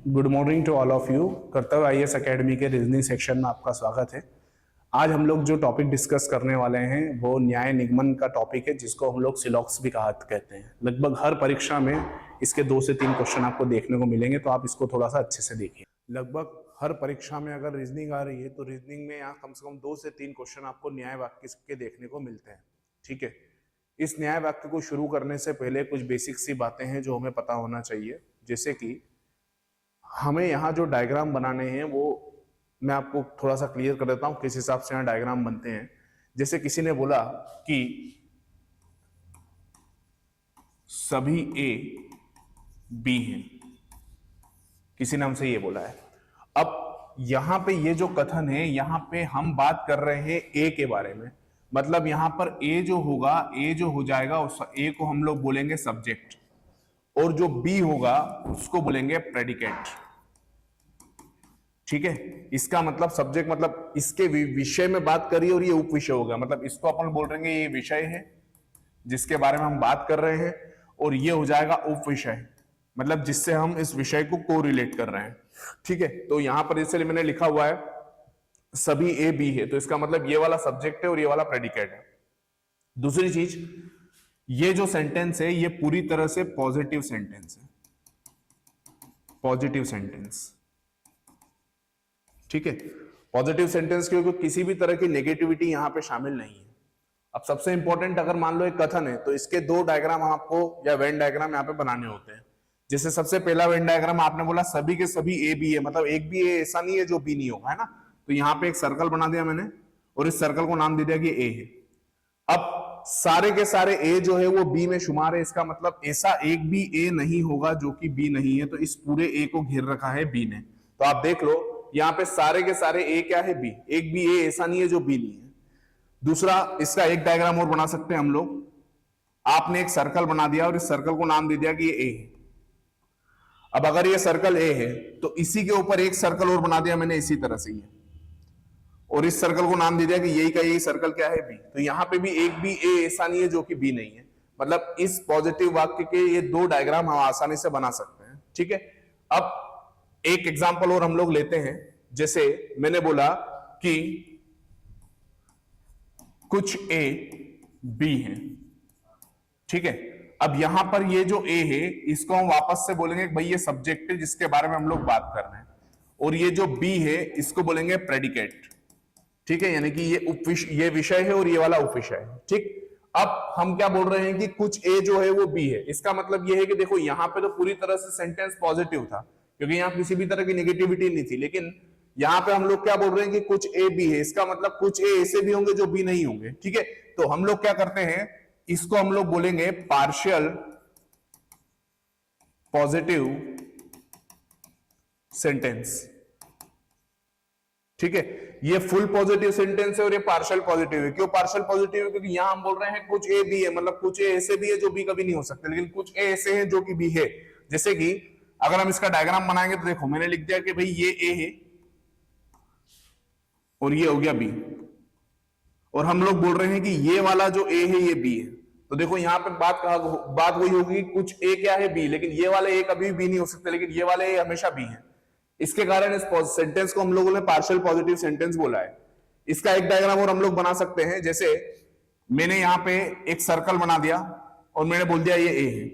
Good morning to all of you. Kartavya IAS academy के reasoning section में आपका स्वागत है। आज हम लोग जो टॉपिक डिस्कस करने वाले हैं वो न्याय निगमन का टॉपिक है, जिसको हम लोग सिलॉक्स भी कहते हैं। लगभग हर परीक्षा में इसके 2 से 3 क्वेश्चन आपको देखने को मिलेंगे, तो आप इसको थोड़ा सा अच्छे से देखिए। लगभग हर परीक्षा में अगर रीजनिंग आ रही है तो रीजनिंग में यहाँ कम से कम 2 से 3 क्वेश्चन आपको न्याय वाक्य के देखने को मिलते हैं। ठीक है, इस न्याय वाक्य को शुरू करने से पहले कुछ बेसिक सी बातें हैं जो हमें पता होना चाहिए। जैसे कि हमें यहाँ जो डायग्राम बनाने हैं वो मैं आपको थोड़ा सा क्लियर कर देता हूं किस हिसाब से यहाँ डायग्राम बनते हैं। जैसे किसी ने बोला कि सभी ए बी हैं, किसी ने हमसे ये बोला है। अब यहां पे ये जो कथन है, यहां पे हम बात कर रहे हैं ए के बारे में, मतलब यहां पर ए जो होगा, ए जो हो जाएगा उस ए को हम लोग बोलेंगे सब्जेक्ट, और जो बी होगा उसको बोलेंगे प्रेडिकेट। ठीक है, इसका मतलब सब्जेक्ट मतलब इसके विषय में बात करिए और ये उप विषय होगा, मतलब इसको अपन बोल रहे हैं ये विषय है जिसके बारे में हम बात कर रहे हैं, और ये हो जाएगा उप विषय, मतलब जिससे हम इस विषय को कोरिलेट कर रहे हैं। ठीक है, तो यहां पर इसलिए मैंने लिखा हुआ है सभी ए बी है, तो इसका मतलब ये वाला सब्जेक्ट है और ये वाला प्रेडिकेट है। दूसरी चीज, ये जो सेंटेंस है ये पूरी तरह से पॉजिटिव सेंटेंस है, पॉजिटिव सेंटेंस। ठीक है, पॉजिटिव सेंटेंस क्योंकि किसी भी तरह की नेगेटिविटी यहां पे शामिल नहीं है। अब सबसे इंपॉर्टेंट, अगर मान लो एक कथन है तो इसके 2 डायग्राम आपको या वेन डायग्राम यहां पे बनाने होते हैं। जैसे सबसे पहला वेन डायग्राम आपने बोला सभी के सभी ए बी है, मतलब एक भी ए ऐसा नहीं है जो बी नहीं होगा, है ना। तो यहां पे एक सर्कल बना दिया मैंने और इस सर्कल को नाम दे दिया कि ए है। अब सारे के सारे ए जो है वो बी में शुमार है, इसका मतलब ऐसा एक भी ए नहीं होगा जो कि बी नहीं है, तो इस पूरे ए को घेर रखा है बी ने। तो आप देख लो यहां पे सारे के सारे ए क्या है, बी। एक भी ए ऐसा नहीं है जो बी नहीं है। दूसरा, इसका एक डायग्राम और बना सकते हैं हम लोग। आपने एक सर्कल बना दिया और इस सर्कल को नाम दे दिया कि ये ए है। अब अगर ये सर्कल ए है तो इसी के ऊपर एक सर्कल और बना दिया मैंने इसी तरह से ये, और इस सर्कल को नाम दे दिया कि यही का यही सर्कल क्या है, बी। तो यहां पे भी एक भी ए ऐसा नहीं है जो कि बी नहीं है, मतलब इस पॉजिटिव वाक्य के ये 2 डायग्राम हम आसानी से बना सकते हैं। ठीक है, अब एक एग्जांपल और हम लोग लेते हैं। जैसे मैंने बोला कि कुछ ए बी हैं। ठीक है, अब यहां पर ये जो ए है इसको हम वापस से बोलेंगे भाई ये सब्जेक्ट है जिसके बारे में हम लोग बात कर रहे हैं, और ये जो बी है इसको बोलेंगे प्रेडिकेट। ठीक है, यानी कि ये विषय है और ये वाला उपविषय है। ठीक, अब हम क्या बोल रहे हैं कि कुछ ए जो है वो बी है। इसका मतलब ये है कि देखो यहां पे तो पूरी तरह से सेंटेंस पॉजिटिव था क्योंकि यहां किसी भी तरह की नेगेटिविटी नहीं थी, लेकिन यहां पे हम लोग क्या बोल रहे हैं कि कुछ ए बी है। इसका मतलब कुछ ए ऐसे भी होंगे जो बी नहीं होंगे। ठीक है, तो हम लोग क्या करते हैं, इसको हम लोग बोलेंगे पार्शियल पॉजिटिव सेंटेंस। ठीक है, ये फुल पॉजिटिव सेंटेंस है और ये पार्शियल पॉजिटिव है। क्यों पार्शियल पॉजिटिव है? क्योंकि यहां हम बोल रहे हैं कुछ ए बी है, मतलब कुछ ए ऐसे भी है जो बी कभी नहीं हो सकते, लेकिन कुछ ए ऐसे हैं जो कि बी है। जैसे कि अगर हम इसका डायग्राम बनाएंगे तो देखो मैंने लिख दिया कि भाई ये ए है और ये हो गया बी, और हम लोग बोल रहे हैं कि ये वाला जो ए है ये बी है। तो देखो यहां पे बात वही होगी, कुछ ए क्या है, बी, लेकिन ये वाले ए कभी बी नहीं हो सकते, लेकिन ये वाले ए हमेशा बी है। इसके कारण इस सेंटेंस को हम लोगों ने पार्शियल पॉजिटिव सेंटेंस बोला है। इसका एक डायग्राम और हम लोग बना सकते हैं। जैसे मैंने यहां पे एक सर्कल बना दिया और मैंने बोल दिया ये ए है।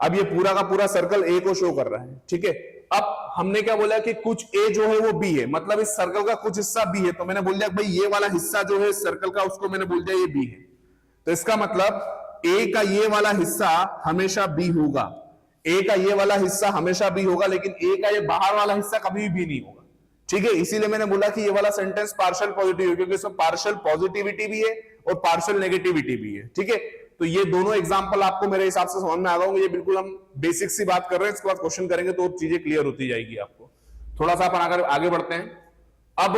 अब ये पूरा का पूरा सर्कल ए को शो कर रहा है। ठीक है, अब हमने क्या बोला कि कुछ ए जो है वो बी है, मतलब इस सर्कल का कुछ हिस्सा बी है। तो मैंने बोल दिया भाई ये वाला हिस्सा जो है सर्कल का उसको मैंने बोल दिया ये बी है। तो इसका मतलब ए का ये वाला हिस्सा हमेशा बी होगा, ए का ये वाला हिस्सा हमेशा बी होगा, लेकिन ए का ये बाहर वाला हिस्सा कभी भी नहीं होगा। ठीक है, इसीलिए मैंने बोला कि ये वाला सेंटेंस पार्शियल पॉजिटिव है, क्योंकि इसमें पार्शियल पॉजिटिविटी भी है और पार्शियल नेगेटिविटी भी है। ठीक है, तो ये दोनों एग्जांपल आपको मेरे हिसाब से समझ में आ गए होंगे। ये बिल्कुल हम बेसिक सी बात कर रहे हैं, इसके बाद क्वेश्चन करेंगे तो चीजें क्लियर होती जाएगी आपको। थोड़ा सा अपन अगर आगे बढ़ते हैं, अब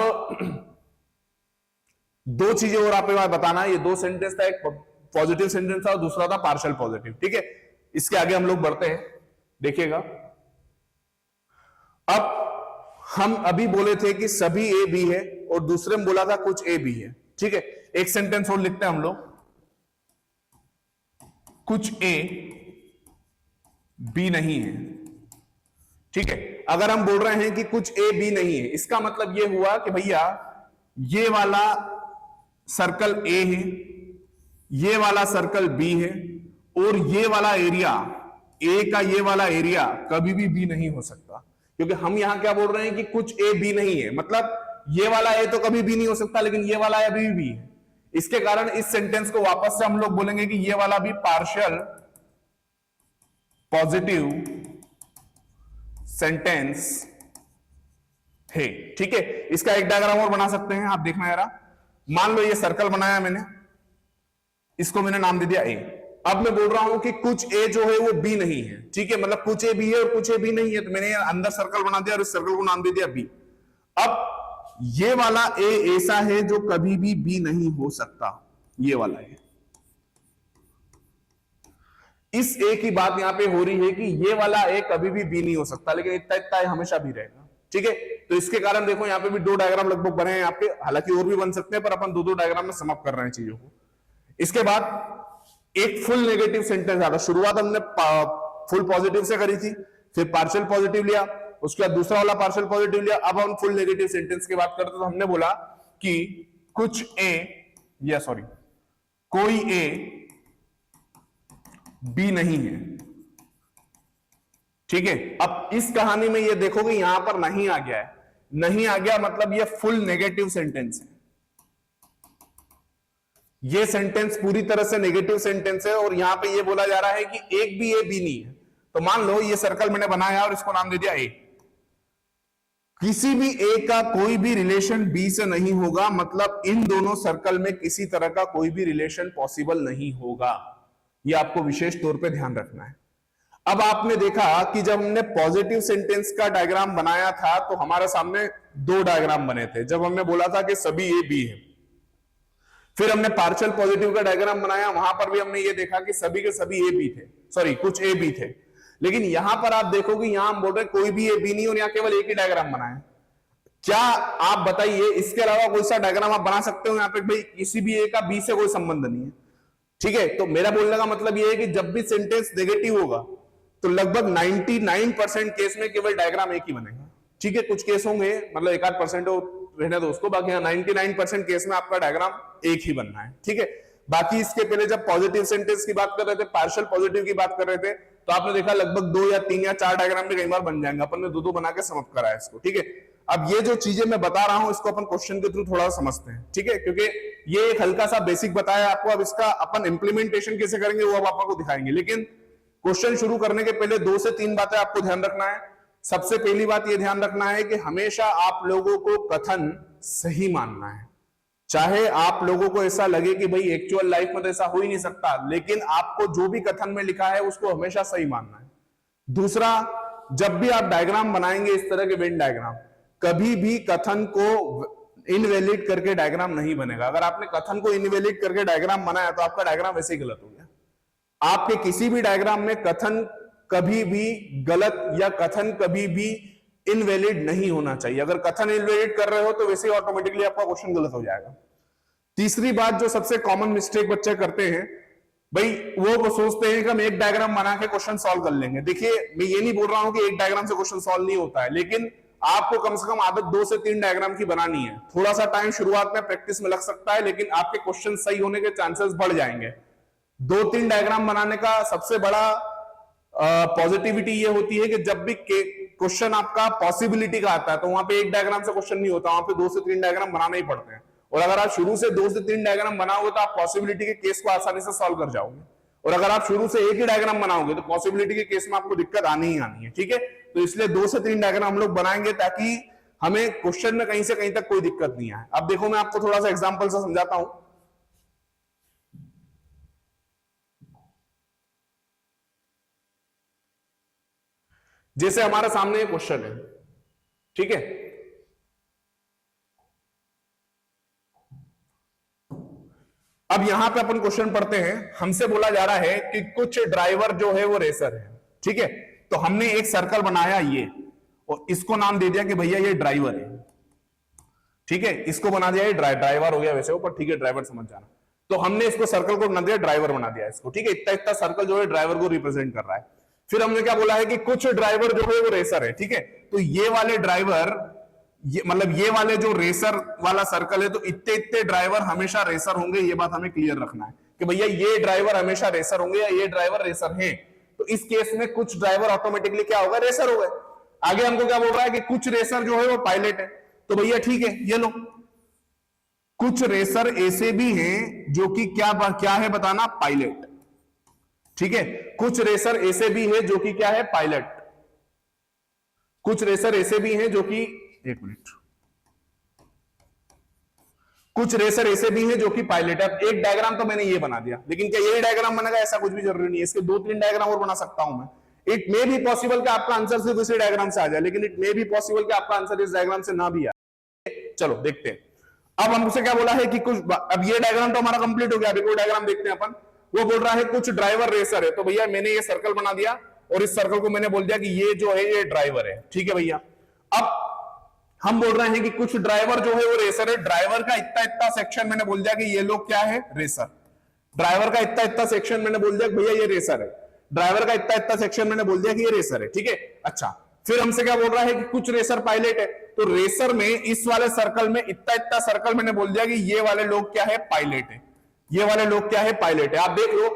2 चीजें और आपको बताना है। ये 2 सेंटेंस था, एक पॉजिटिव सेंटेंस था और दूसरा था पार्शियल पॉजिटिव। ठीक है, इसके आगे हम लोग बढ़ते हैं, देखिएगा। अब हम अभी बोले थे कि सभी ए बी है और दूसरे में बोला था कुछ ए बी है। ठीक है, एक सेंटेंस और लिखते हैं हम लोग, कुछ ए बी नहीं है। ठीक है, अगर हम बोल रहे हैं कि कुछ ए बी नहीं है, इसका मतलब ये हुआ कि भैया ये वाला सर्कल ए है, ये वाला सर्कल बी है, और ये वाला एरिया ए का ये वाला एरिया कभी भी बी नहीं हो सकता, क्योंकि हम यहां क्या बोल रहे हैं कि कुछ ए बी नहीं है, मतलब ये वाला ए तो कभी भी नहीं हो सकता, लेकिन ये वाला अभी भी है। इसके कारण इस सेंटेंस को वापस से हम लोग बोलेंगे कि ये वाला भी पार्शियल पॉजिटिव सेंटेंस है। ठीक है, इसका एक डायग्राम और बना सकते हैं, आप देखना जरा। मान लो ये सर्कल बनाया मैंने, इसको मैंने नाम दे दिया ए। अब मैं बोल रहा हूं कि कुछ ए जो है वो बी नहीं है। ठीक है, मतलब कुछ ए बी है और कुछ ए बी नहीं है, तो मैंने अंदर सर्कल बना दिया और इस सर्कल को नाम दे दिया बी। अब ये वाला ए ऐसा है जो कभी भी बी नहीं हो सकता, ये वाला है। इस ए की बात यहां पे हो रही है कि ये वाला ए कभी भी बी नहीं हो सकता, लेकिन इतना इतना ए हमेशा भी रहेगा। ठीक है, तो इसके कारण देखो यहां पे भी दो डायग्राम लगभग बने हैं आपके, हालांकि और भी बन सकते हैं, पर अपन दो डायग्राम में समाप्त कर रहे हैं चीजों को। इसके बाद एक फुल नेगेटिव सेंटेंस आता। शुरुआत हमने फुल पॉजिटिव से करी थी, फिर पार्शियल पॉजिटिव लिया, उसके बाद दूसरा वाला पार्शियल पॉजिटिव लिया, अब हम फुल नेगेटिव सेंटेंस की बात करते हैं। तो हमने बोला कि कुछ ए या सॉरी कोई ए बी नहीं है। ठीक है, अब इस कहानी में ये देखोगे यहां पर नहीं आ गया है, नहीं आ गया मतलब ये फुल नेगेटिव सेंटेंस है। ये सेंटेंस पूरी तरह से नेगेटिव सेंटेंस है, और यहां पे ये बोला जा रहा है कि एक भी ए बी नहीं है। तो मान लो ये सर्कल मैंने बनाया और इसको नाम दे दिया ए। किसी भी ए का कोई भी रिलेशन बी से नहीं होगा, मतलब इन दोनों सर्कल में किसी तरह का कोई भी रिलेशन पॉसिबल नहीं होगा। यह आपको विशेष तौर पे ध्यान रखना है। अब आपने देखा कि जब हमने पॉजिटिव सेंटेंस का डायग्राम बनाया था तो हमारे सामने दो डायग्राम बने थे। जब हमने बोला था कि सभी ए बी है, फिर हमने पार्शियल पॉजिटिव का डायग्राम बनाया, वहां पर भी हमने ये देखा कि सभी के सभी ए बी थे, सॉरी कुछ ए बी थे। लेकिन यहां पर आप देखोगे यहां हम बोल रहे हैं कोई भी ए बी नहीं, और यहां केवल एक ही डायग्राम बनाया। क्या आप बताइए इसके अलावा कोई सा डायग्राम आप बना सकते हो यहाँ पे? भाई किसी भी ए का बी से कोई संबंध नहीं है। ठीक है, तो मेरा बोलने का मतलब यह है कि जब भी सेंटेंस नेगेटिव होगा तो लगभग 99% केस में केवल डायग्राम एक ही बनेगा। ठीक है, कुछ केस होंगे मतलब 1-8% रहने दो उसको, बाकी 99% केस में आपका डायग्राम एक ही बनना है। ठीक है, बाकी इसके पहले जब पॉजिटिव सेंटेंस की बात कर रहे थे, पार्शियल पॉजिटिव की बात कर रहे थे, तो आपने देखा लगभग 2 या 3 या 4 डायग्राम भी कई बार बन जाएंगे। अपन ने दो बना के समाप्त करा है इसको। ठीक है, अब ये जो चीजें मैं बता रहा हूं इसको अपन क्वेश्चन के थ्रू थोड़ा समझते हैं। ठीक है, क्योंकि ये एक हल्का सा बेसिक बताया आपको, अब इसका अपन इंप्लीमेंटेशन कैसे करेंगे वो अब आपको दिखाएंगे। लेकिन क्वेश्चन शुरू करने के पहले 2 से 3 बातें आपको ध्यान रखना है। सबसे पहली बात यह ध्यान रखना है कि हमेशा आप लोगों को कथन सही मानना है। चाहे आप लोगों को ऐसा लगे कि भाई एक्चुअल लाइफ में तो ऐसा हो ही नहीं सकता, लेकिन आपको जो भी कथन में लिखा है उसको हमेशा सही मानना है। दूसरा, जब भी आप डायग्राम बनाएंगे इस तरह के वेन डायग्राम, कभी भी कथन को इनवैलिड करके डायग्राम नहीं बनेगा। अगर आपने कथन को इनवैलिड करके डायग्राम बनाया तो आपका डायग्राम वैसे ही गलत हो गया। आपके किसी भी डायग्राम में कथन कभी भी गलत या कथन कभी भी इनवैलिड नहीं होना चाहिए। अगर कथन इनवैलिड कर रहे हो तो वैसे ही ऑटोमेटिकली आपका क्वेश्चन गलत हो जाएगा। तीसरी बात जो सबसे कॉमन मिस्टेक बच्चे करते हैं, भाई वो सोचते हैं कि हम एक डायग्राम बना के क्वेश्चन सॉल्व कर लेंगे। देखिए, मैं ये नहीं बोल रहा हूं कि एक डायग्राम से क्वेश्चन सॉल्व नहीं होता है, लेकिन आपको कम से कम आदत 2 से 3 डायग्राम की बनानी है। थोड़ा सा टाइम शुरुआत में प्रैक्टिस में लग सकता है, लेकिन आपके क्वेश्चन सही होने के चांसेस बढ़ जाएंगे। 2-3 डायग्राम बनाने का सबसे बड़ा पॉजिटिविटी ये होती है कि जब भी क्वेश्चन आपका पॉसिबिलिटी का आता है तो वहां पे एक डायग्राम से क्वेश्चन नहीं होता, वहां पे 2 से 3 डायग्राम बनाना ही पड़ते हैं। और अगर आप शुरू से 2 से 3 डायग्राम बनाओगे तो आप पॉसिबिलिटी के केस को आसानी से सॉल्व कर जाओगे। और अगर आप शुरू से एक ही डायग्राम बनाओगे तो पॉसिबिलिटी के केस में आपको दिक्कत आनी ही आनी है। ठीक है, तो इसलिए 2 से 3 डायग्राम हम लोग बनाएंगे ताकि हमें क्वेश्चन में कहीं से कहीं तक कोई दिक्कत नहीं आए। अब देखो, मैं आपको थोड़ा सा एग्जाम्पल से समझाता हूं। जैसे हमारे सामने एक क्वेश्चन है, ठीक है, अब यहां पे अपन क्वेश्चन पढ़ते हैं। हमसे बोला जा रहा है कि कुछ ड्राइवर जो है वो रेसर है। ठीक है, तो हमने एक सर्कल बनाया ये, और इसको नाम दे दिया कि भैया ये ड्राइवर है। ठीक है, इसको बना दिया, ये ड्राइवर हो गया वैसे ऊपर। ठीक है, ड्राइवर समझ जाना। तो हमने इसको सर्कल को बना दिया, ड्राइवर बना दिया इसको। ठीक है, इतना इतना सर्कल जो है ड्राइवर को रिप्रेजेंट कर रहा है। फिर हमने क्या बोला है कि कुछ ड्राइवर जो है वो रेसर है, ठीक है। तो ये वाले ड्राइवर, ये मतलब ये वाले जो रेसर वाला सर्कल है, तो इतने इतने ड्राइवर हमेशा रेसर होंगे, ये बात हमें क्लियर रखना है कि भैया ये ड्राइवर हमेशा रेसर होंगे या ये ड्राइवर रेसर हैं। तो इस केस में कुछ ड्राइवर ऑटोमेटिकली क्या होगा, रेसर हो गए। आगे हमको क्या बोल रहा है कि कुछ रेसर जो है वो पायलट है। तो भैया ठीक है, ये लो, कुछ रेसर ऐसे भी हैं जो कि क्या है बताना, पायलट, ठीक है। कुछ रेसर ऐसे भी हैं जो कि क्या है, पायलट। कुछ रेसर ऐसे भी हैं जो कि, एक मिनट, कुछ रेसर ऐसे भी हैं जो कि पायलट है। अब एक डायग्राम तो मैंने ये बना दिया, लेकिन क्या यही डायग्राम बनेगा, ऐसा कुछ भी जरूरी नहीं है। इसके 2-3 डायग्राम और बना सकता हूं मैं। इट मे बी पॉसिबल कि आपका आंसर सिर्फ इसी डायग्राम से आ जाए, लेकिन इट मे बी पॉसिबल कि आपका आंसर इस डायग्राम से ना भी आए। चलो देखते हैं। अब हमसे क्या बोला है कि कुछ, अब ये डायग्राम तो हमारा कंप्लीट हो गया, अभी कोई डायग्राम देखते हैं अपन। वो बोल रहा है कुछ ड्राइवर रेसर है। तो भैया मैंने ये सर्कल बना दिया और इस सर्कल को मैंने बोल दिया कि ये जो है ये ड्राइवर है, ठीक है भैया। अब हम बोल रहे हैं कि कुछ ड्राइवर जो है वो रेसर है। ड्राइवर का इतना इतना सेक्शन मैंने बोल दिया कि ये लोग क्या है, रेसर। ड्राइवर का इतना इतना सेक्शन मैंने बोल दिया कि भैया ये रेसर है। ड्राइवर का इतना इतना सेक्शन मैंने बोल दिया कि ये रेसर है, ठीक है। अच्छा, फिर हमसे क्या बोल रहा है कि कुछ रेसर पायलट है। तो रेसर में इस वाले सर्कल में इतना इतना सर्कल मैंने बोल दिया कि ये वाले लोग क्या है, पायलट है। ये वाले लोग क्या है, पायलट है। आप देख लो,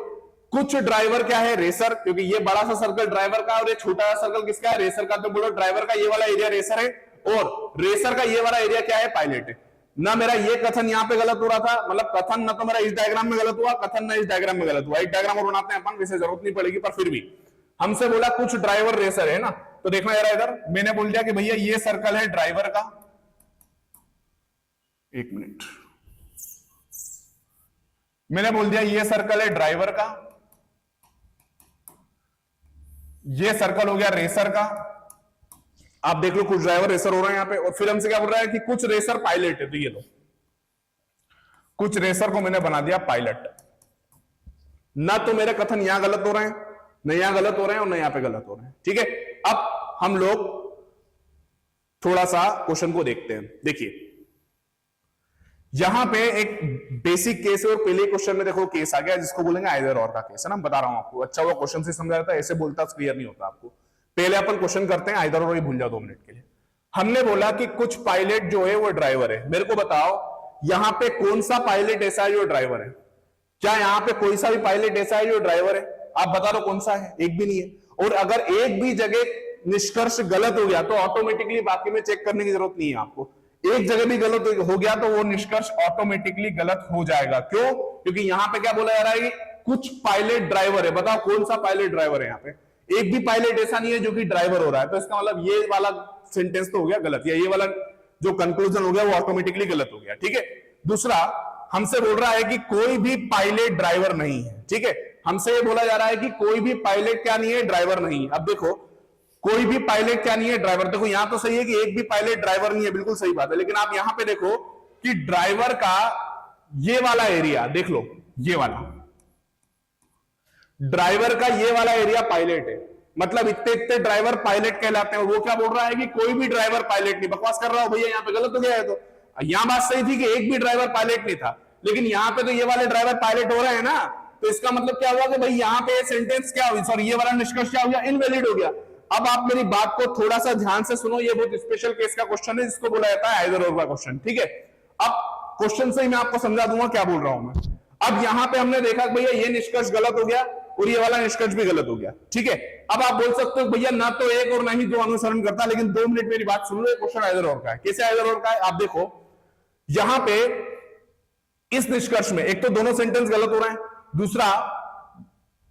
कुछ ड्राइवर क्या है, रेसर, क्योंकि ये बड़ा सा सर्कल ड्राइवर का और ये छोटा सा सर्कल किसका है, रेसर का। तो बोलो ड्राइवर का ये वाला एरिया रेसर है और रेसर का ये वाला एरिया क्या है, पायलट है। ना मेरा ये कथन यहां पे गलत हो रहा था, मतलब कथन ना तो मेरा इस डायग्राम में गलत हुआ, कथन ना इस डायग्राम में गलत हुआ। एक डायग्राम और बनाते हैं अपन, वैसे जरूरत नहीं पड़ेगी, पर फिर भी हमसे बोला कुछ ड्राइवर रेसर है ना। तो देखना जरा इधर, मैंने बोल दिया कि भैया ये सर्कल है ड्राइवर का। एक मिनट, मैंने बोल दिया ये सर्कल है ड्राइवर का, ये सर्कल हो गया रेसर का। आप देख लो, कुछ ड्राइवर रेसर हो रहे हैं यहां पे। और फिर हमसे क्या बोल रहा है कि कुछ रेसर पायलट है। तो ये लो, कुछ रेसर को मैंने बना दिया पायलट। ना तो मेरे कथन यहां गलत हो रहे हैं, न यहां गलत हो रहे हैं और न यहां पे गलत हो रहे हैं, ठीक है। अब हम लोग थोड़ा सा क्वेश्चन को देखते हैं। देखिए, यहां पे एक बेसिक केस है और पहले क्वेश्चन में देखो केस आ गया जिसको बोलेंगे आइदर और का केस है ना। बता रहा हूं आपको, अच्छा वो क्वेश्चन से समझा जाता है, ऐसे बोलता क्लियर नहीं होता आपको। पहले अपन क्वेश्चन करते हैं, आइदर और, भूल जाओ 2 मिनट के लिए। हमने बोला कि कुछ पायलट जो है वो ड्राइवर है। मेरे को बताओ यहां पे कौन सा पायलट ऐसा है जो ड्राइवर है? क्या यहां पे कोई सा भी पायलट ऐसा है जो ड्राइवर है? आप बता दो कौन सा है? एक भी नहीं है। और अगर एक भी जगह निष्कर्ष गलत हो गया तो ऑटोमेटिकली बाकी में चेक करने की जरूरत नहीं है आपको। एक जगह भी गलत हो गया तो वो निष्कर्ष ऑटोमेटिकली गलत हो जाएगा। क्यों? क्योंकि यहां पे क्या बोला जा रहा है कि कुछ पायलट ड्राइवर है। बताओ कौन सा पायलट ड्राइवर है? यहां पे एक भी पायलट ऐसा नहीं है जो कि ड्राइवर हो रहा है। तो इसका मतलब ये वाला सेंटेंस तो हो गया गलत, या ये वाला जो कंक्लूजन हो गया वो ऑटोमेटिकली गलत हो गया, ठीक है। दूसरा, हमसे बोल रहा है कि कोई भी पायलट ड्राइवर नहीं है, ठीक है। हमसे ये बोला जा रहा है कि कोई भी पायलट क्या नहीं है, ड्राइवर नहीं है। अब देखो, कोई भी पायलट क्या नहीं है, ड्राइवर। देखो यहां तो सही है कि एक भी पायलट ड्राइवर नहीं है, बिल्कुल सही बात है। लेकिन आप यहां पे देखो कि ड्राइवर का ये वाला एरिया देख लो, ये वाला ड्राइवर का ये वाला एरिया पायलट है। मतलब इतने इतने ड्राइवर पायलट कहलाते हैं। वो क्या बोल रहा है कि कोई भी ड्राइवर पायलट नहीं। बकवास कर रहा हूं भैया, यहां पे गलत हो गया है। तो यहां बात सही थी कि एक भी ड्राइवर पायलट नहीं था, लेकिन यहां पे तो ये वाले ड्राइवर पायलट हो रहे हैं ना। तो इसका मतलब क्या हुआ कि भाई यहां पे सेंटेंस क्या हुई, सॉरी ये वाला निष्कर्ष क्या हो गया, इनवैलिड हो गया। अब आप मेरी बात को थोड़ा सा ध्यान से सुनो, ये बहुत स्पेशल केस का क्वेश्चन है जिसको बोला जाता है आइदर और का क्वेश्चन, ठीक है। अब क्वेश्चन से ही मैं आपको समझा दूंगा क्या बोल रहा हूं मैं। अब यहां पे हमने देखा भैया ये निष्कर्ष गलत हो गया और ये वाला निष्कर्ष भी गलत हो गया, ठीक है। अब आप बोल सकते हो भैया ना तो एक और ना ही दो अनुसरण करता, लेकिन 2 मिनट मेरी बात सुन लो। क्वेश्चन आइदर और का है। कैसे आइदर और का है? आप देखो यहां पे इस निष्कर्ष में एक तो दोनों सेंटेंस गलत हो रहे हैं, दूसरा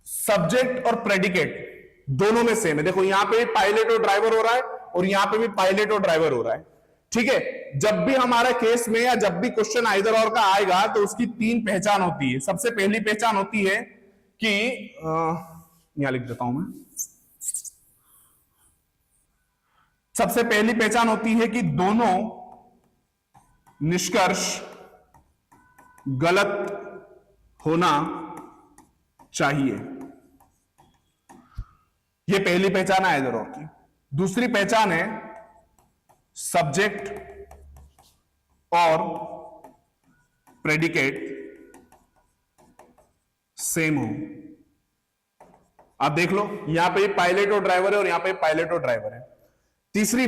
सब्जेक्ट और प्रेडिकेट दोनों में सेम है। देखो यहां पे पायलट और ड्राइवर हो रहा है और यहां पे भी पायलट और ड्राइवर हो रहा है, ठीक है। जब भी हमारे केस में या जब भी क्वेश्चन आइदर और का आएगा तो उसकी 3 पहचान होती है। सबसे पहली पहचान होती है कि यहां लिख देता हूं मैं। सबसे पहली पहचान होती है कि दोनों निष्कर्ष गलत होना चाहिए। यह पहली पहचान है आइदर और की। दूसरी पहचान है सब्जेक्ट और प्रेडिकेट सेम हो। आप देख लो, यहां पे पायलट और ड्राइवर है और यहां पे पायलट और ड्राइवर है। तीसरी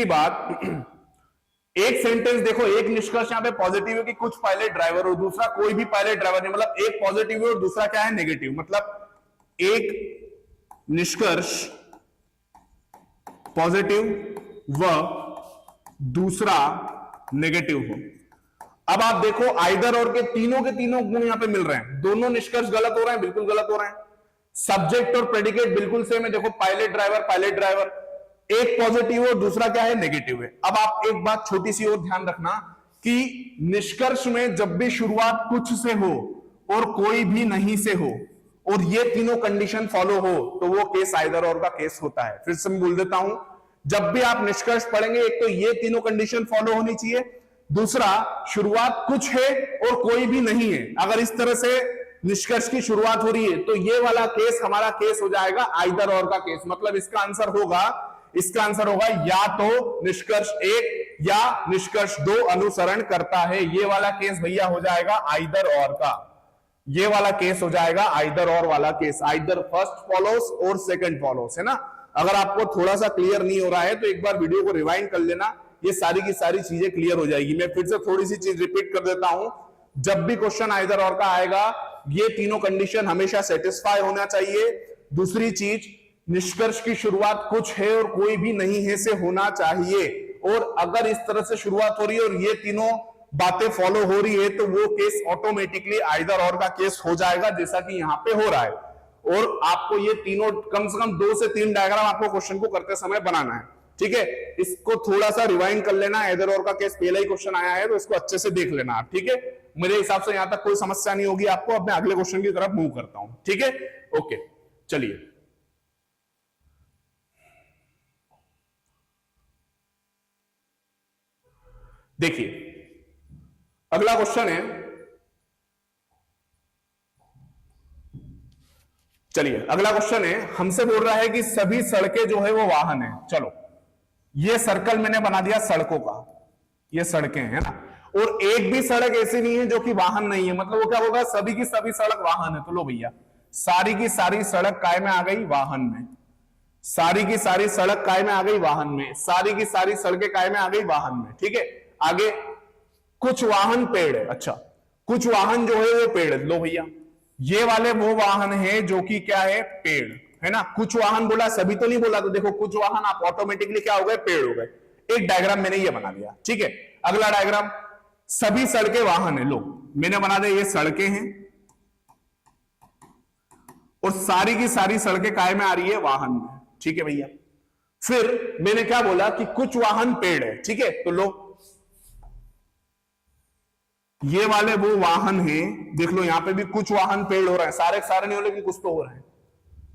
बात एक सेंटेंस देखो, एक निष्कर्ष यहां पे पॉजिटिव है कि कुछ पायलट ड्राइवर और दूसरा कोई भी पायलट ड्राइवर नहीं, मतलब एक पॉजिटिव है और दूसरा क्या है, नेगेटिव। मतलब एक निष्कर्ष पॉजिटिव व दूसरा नेगेटिव हो। अब आप देखो आइदर और के तीनों गुण यहां पे मिल रहे हैं। दोनों निष्कर्ष गलत हो रहे हैं, बिल्कुल गलत हो रहे हैं। सब्जेक्ट और प्रेडिकेट बिल्कुल सेम है। देखो पायलट ड्राइवर, एक पॉजिटिव और दूसरा क्या है, नेगेटिव है। अब आप एक बात छोटी सी और ध्यान रखना कि निष्कर्ष में जब भी शुरुआत कुछ से हो और कोई भी नहीं से हो और ये तीनों कंडीशन फॉलो हो तो वो केस आइदर और का केस होता है। फिर से मैं बोल देता हूं, जब भी आप निष्कर्ष पढ़ेंगे एक तो ये तीनों कंडीशन फॉलो होनी चाहिए, दूसरा शुरुआत कुछ है और कोई भी नहीं है। अगर इस तरह से निष्कर्ष की शुरुआत हो रही है तो ये वाला केस हमारा केस हो जाएगा आइदर और का केस। मतलब इसका आंसर होगा या तो निष्कर्ष 1 या निष्कर्ष 2 अनुसरण करता है। ये वाला केस भैया हो जाएगा आइदर और का, ये वाला केस हो जाएगा आइदर और वाला केस। आइदर फर्स्ट फॉलोस और सेकंड फॉलोस, है ना। अगर आपको थोड़ा सा क्लियर नहीं हो रहा है तो एक बार वीडियो को रिवाइंड कर लेना, ये सारी की सारी चीजें क्लियर हो जाएगी। मैं फिर से थोड़ी सी चीज रिपीट कर देता हूं, जब भी क्वेश्चन आइदर और का आएगा ये तीनों कंडीशन हमेशा सेटिस्फाई होना चाहिए। दूसरी चीज, निष्कर्ष की शुरुआत कुछ है और कोई भी नहीं है से होना चाहिए। और अगर इस तरह से शुरुआत हो रही है और ये तीनों बातें फॉलो हो रही है तो वो केस ऑटोमेटिकली आइदर और का केस हो जाएगा, जैसा कि यहां पे हो रहा है। और आपको ये तीनों कम से कम 2 से 3 डायग्राम आपको क्वेश्चन को करते समय बनाना है, ठीक है। इसको थोड़ा सा रिवाइंड कर लेना, आइदर और का केस पहला ही क्वेश्चन आया है तो इसको अच्छे से देख लेना आप, ठीक है। मेरे हिसाब से यहां तक कोई समस्या नहीं होगी आपको। अब मैं अगले क्वेश्चन की तरफ मूव करता हूं, ठीक है। ओके चलिए, देखिए अगला क्वेश्चन है, चलिए अगला क्वेश्चन है, हमसे बोल रहा है कि सभी सड़कें जो है वो वाहन है। चलो ये सर्कल मैंने बना दिया सड़कों का, ये सड़कें हैं ना, और एक भी सड़क ऐसी नहीं है जो कि वाहन नहीं है। मतलब वो क्या होगा, सभी की सभी सड़क वाहन है। तो लो भैया, सारी की सारी सड़क काय में आ गई, वाहन में। सारी की सारी सड़क काय में आ गई, वाहन में। सारी की सारी सड़कें काय में आ गई, वाहन में, ठीक है। आगे कुछ वाहन पेड़ है, अच्छा कुछ वाहन जो है वो पेड़ है। लो भैया, ये वाले वो वाहन है जो कि क्या है, पेड़ है ना। कुछ वाहन बोला, सभी तो नहीं बोला। तो देखो कुछ वाहन आप ऑटोमेटिकली क्या हो गए, पेड़ हो गए। एक डायग्राम मैंने ये बना दिया, ठीक है। अगला डायग्राम, सभी सड़कें वाहन है। लो मैंने बना दिया, ये सड़कें हैं और सारी की सारी सड़कें काय में आ रही है, वाहन में, ठीक है भैया। फिर मैंने क्या बोला कि कुछ वाहन पेड़ है, ठीक है। तो लो ये वाले वो वाहन हैं, देख लो यहां पे भी कुछ वाहन पेड़ हो रहे हैं, सारे सारे नहीं हो लेकिन कुछ तो हो रहे हैं,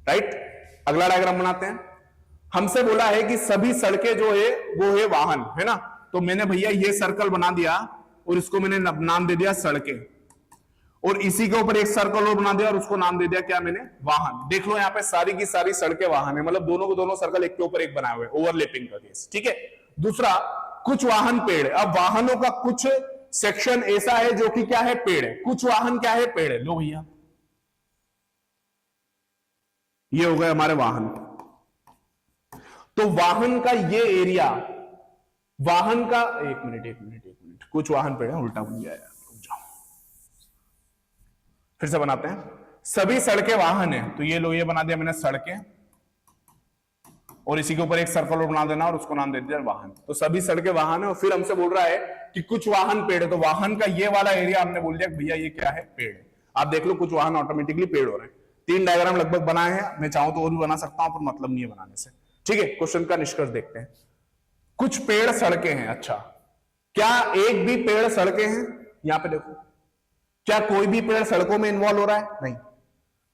राइट। अगला डायग्राम बनाते हैं। हमसे बोला है कि सभी सड़कें जो है वो है वाहन, है ना। तो मैंने भैया ये सर्कल बना दिया और इसको मैंने नाम दे दिया सड़कें, और इसी के ऊपर एक सर्कल और बना दिया और उसको नाम दे दिया क्या मैंने, वाहन। देख लो यहाँ पे सारी की सारी सड़कें वाहन है, मतलब दोनों को दोनों सर्कल एक के ऊपर एक बनाए हुए, ओवरलैपिंग का केस, ठीक है। दूसरा, कुछ वाहन पेड़ है। अब वाहनों का कुछ सेक्शन ऐसा है जो कि क्या है, पेड़ है। कुछ वाहन क्या है, पेड़ है। लो भैया ये हो गए हमारे वाहन। तो वाहन का ये एरिया, वाहन का, एक मिनट, कुछ वाहन पेड़ है, उल्टा बन गया यार, रुक जाओ, फिर से बनाते हैं। सभी सड़कें वाहन है, तो ये लो ये बना दिया मैंने सड़कें, और इसी के ऊपर एक सर्कल बना देना और उसको नाम दे दिया वाहन। तो सभी सड़कें वाहन है, और फिर हमसे बोल रहा है कि कुछ वाहन पेड़ है। तो वाहन का ये वाला एरिया हमने बोल दिया भैया ये क्या है, पेड़ है। आप देख लो कुछ वाहन ऑटोमेटिकली पेड़ हो रहे हैं। 3 डायग्राम लगभग बनाए हैं, मैं चाहूं तो और भी बना सकता हूं, पर मतलब नहीं है बनाने से, ठीक है। क्वेश्चन का निष्कर्ष देखते हैं। कुछ पेड़ सड़कें हैं, अच्छा क्या एक भी पेड़ सड़कें हैं? यहां पे देखो, क्या कोई भी पेड़ सड़कों में इन्वॉल्व हो रहा है? नहीं।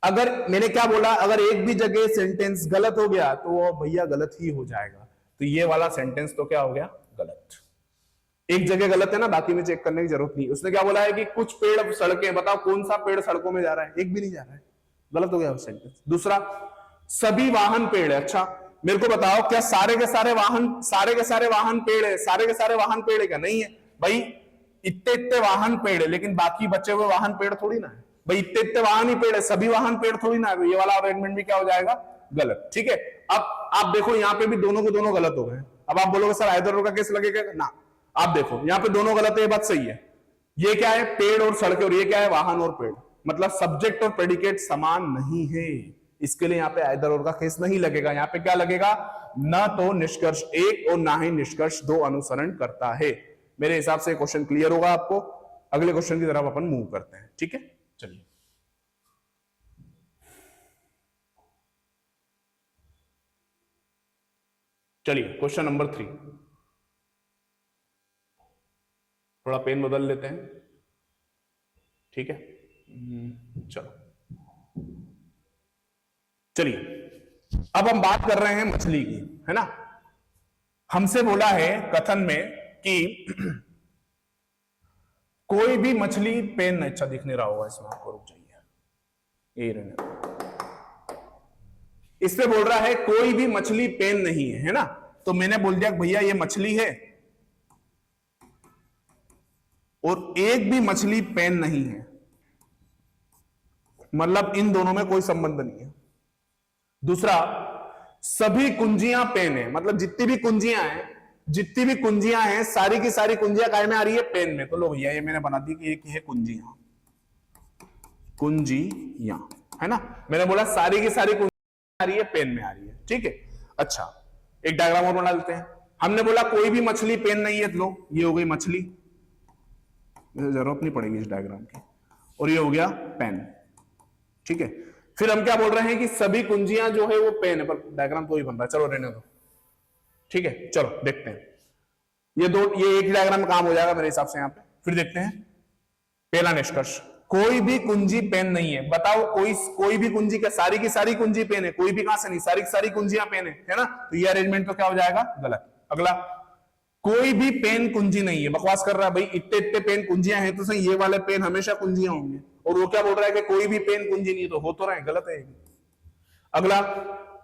अगर मैंने क्या बोला, अगर एक भी जगह सेंटेंस गलत हो गया तो वो भैया गलत ही हो जाएगा। तो ये वाला सेंटेंस तो क्या हो गया, गलत। एक जगह गलत है ना, बाकी में चेक करने की जरूरत नहीं। उसने क्या बोला है कि कुछ पेड़ सड़कें, बताओ कौन सा पेड़ सड़कों में जा रहा है? एक भी नहीं जा रहा है, गलत हो गया वो सेंटेंस। दूसरा, सभी वाहन पेड़ है। अच्छा मेरे को बताओ, क्या सारे के सारे वाहन पेड़ है? सारे के सारे वाहन पेड़ है क्या? नहीं है भाई, इतने वाहन पेड़ है, लेकिन बाकी बचे हुए वाहन पेड़ थोड़ी ना है। भाई इतने इतने वाहन ही पेड़ है, सभी वाहन पेड़ थोड़ी ना है, ये वाला अरेंजमेंट भी क्या हो जाएगा, गलत। ठीक है, अब आप देखो यहाँ पे भी दोनों को दोनों गलत हो गए। अब आप बोलोगे सर आइदर का केस लगेगा ना, आप देखो यहाँ पे दोनों गलत है, ये बात सही है। ये क्या है, पेड़ और सड़कें, और ये क्या है, वाहन और पेड़। मतलब सब्जेक्ट और प्रेडिकेट समान नहीं है, इसके लिए यहाँ पे आइदर और का केस नहीं लगेगा। यहाँ पे क्या लगेगा, ना तो निष्कर्ष एक और ना ही निष्कर्ष दो अनुसरण करता है। मेरे हिसाब से क्वेश्चन क्लियर होगा आपको। अगले क्वेश्चन की तरफ अपन मूव करते हैं। ठीक है, चलिए क्वेश्चन नंबर 3। थोड़ा पेन बदल लेते हैं। ठीक है, चलिए अब हम बात कर रहे हैं मछली की, है ना। हमसे बोला है कथन में कि कोई भी मछली पेन, अच्छा दिख नहीं रहा होगा इसमें, आपको रुक जाइए, यही रहने दो। इस पे बोल रहा है कोई भी मछली पेन नहीं है ना। तो मैंने बोल दिया भैया ये मछली है और एक भी मछली पेन नहीं है, मतलब इन दोनों में कोई संबंध नहीं है। दूसरा, सभी कुंजियां पेन है, मतलब जितनी भी कुंजियां हैं सारी की सारी कुंजियां काय में आ रही है, पेन में। तो लो भैया ये मैंने बना दी कि एक है कुंजियां, है ना। मैंने बोला सारी की सारी कुंजियां आ रही है, पेन में आ रही है। ठीक है, अच्छा एक डायग्राम और बना लेते हैं। हमने बोला कोई भी मछली पेन नहीं है, तो लो ये हो गई मछली, जरूरत नहीं पड़ेगी इस डायग्राम की, और ये हो गया पेन। ठीक है, फिर हम क्या बोल रहे हैं कि सभी कुंजियां जो है वो पेन है, पर डायग्राम तो ही बन रहा है, चलो रहने दो। ठीक है, चलो देखते हैं, ये एक ही डायग्राम में काम हो जाएगा मेरे हिसाब से यहाँ पे। फिर देखते हैं पहला निष्कर्ष, कोई भी कुंजी पेन नहीं है। बताओ कोई भी कुंजी, क्या सारी की सारी कुंजी पेन है? कोई भी कहां से नहीं, सारी की सारी कुंजियां पेन है ना। तो ये अरेंजमेंट तो क्या हो जाएगा, गलत। अगला, कोई भी पेन कुंजी नहीं है। बकवास कर रहा है भाई, इतने इतने पेन कुंजियां हैं तो सही, ये वाले पेन हमेशा कुंजियां होंगे, और वो क्या बोल रहा है कि कोई भी पेन कुंजी नहीं, तो हो तो रहा है, गलत है। अगला,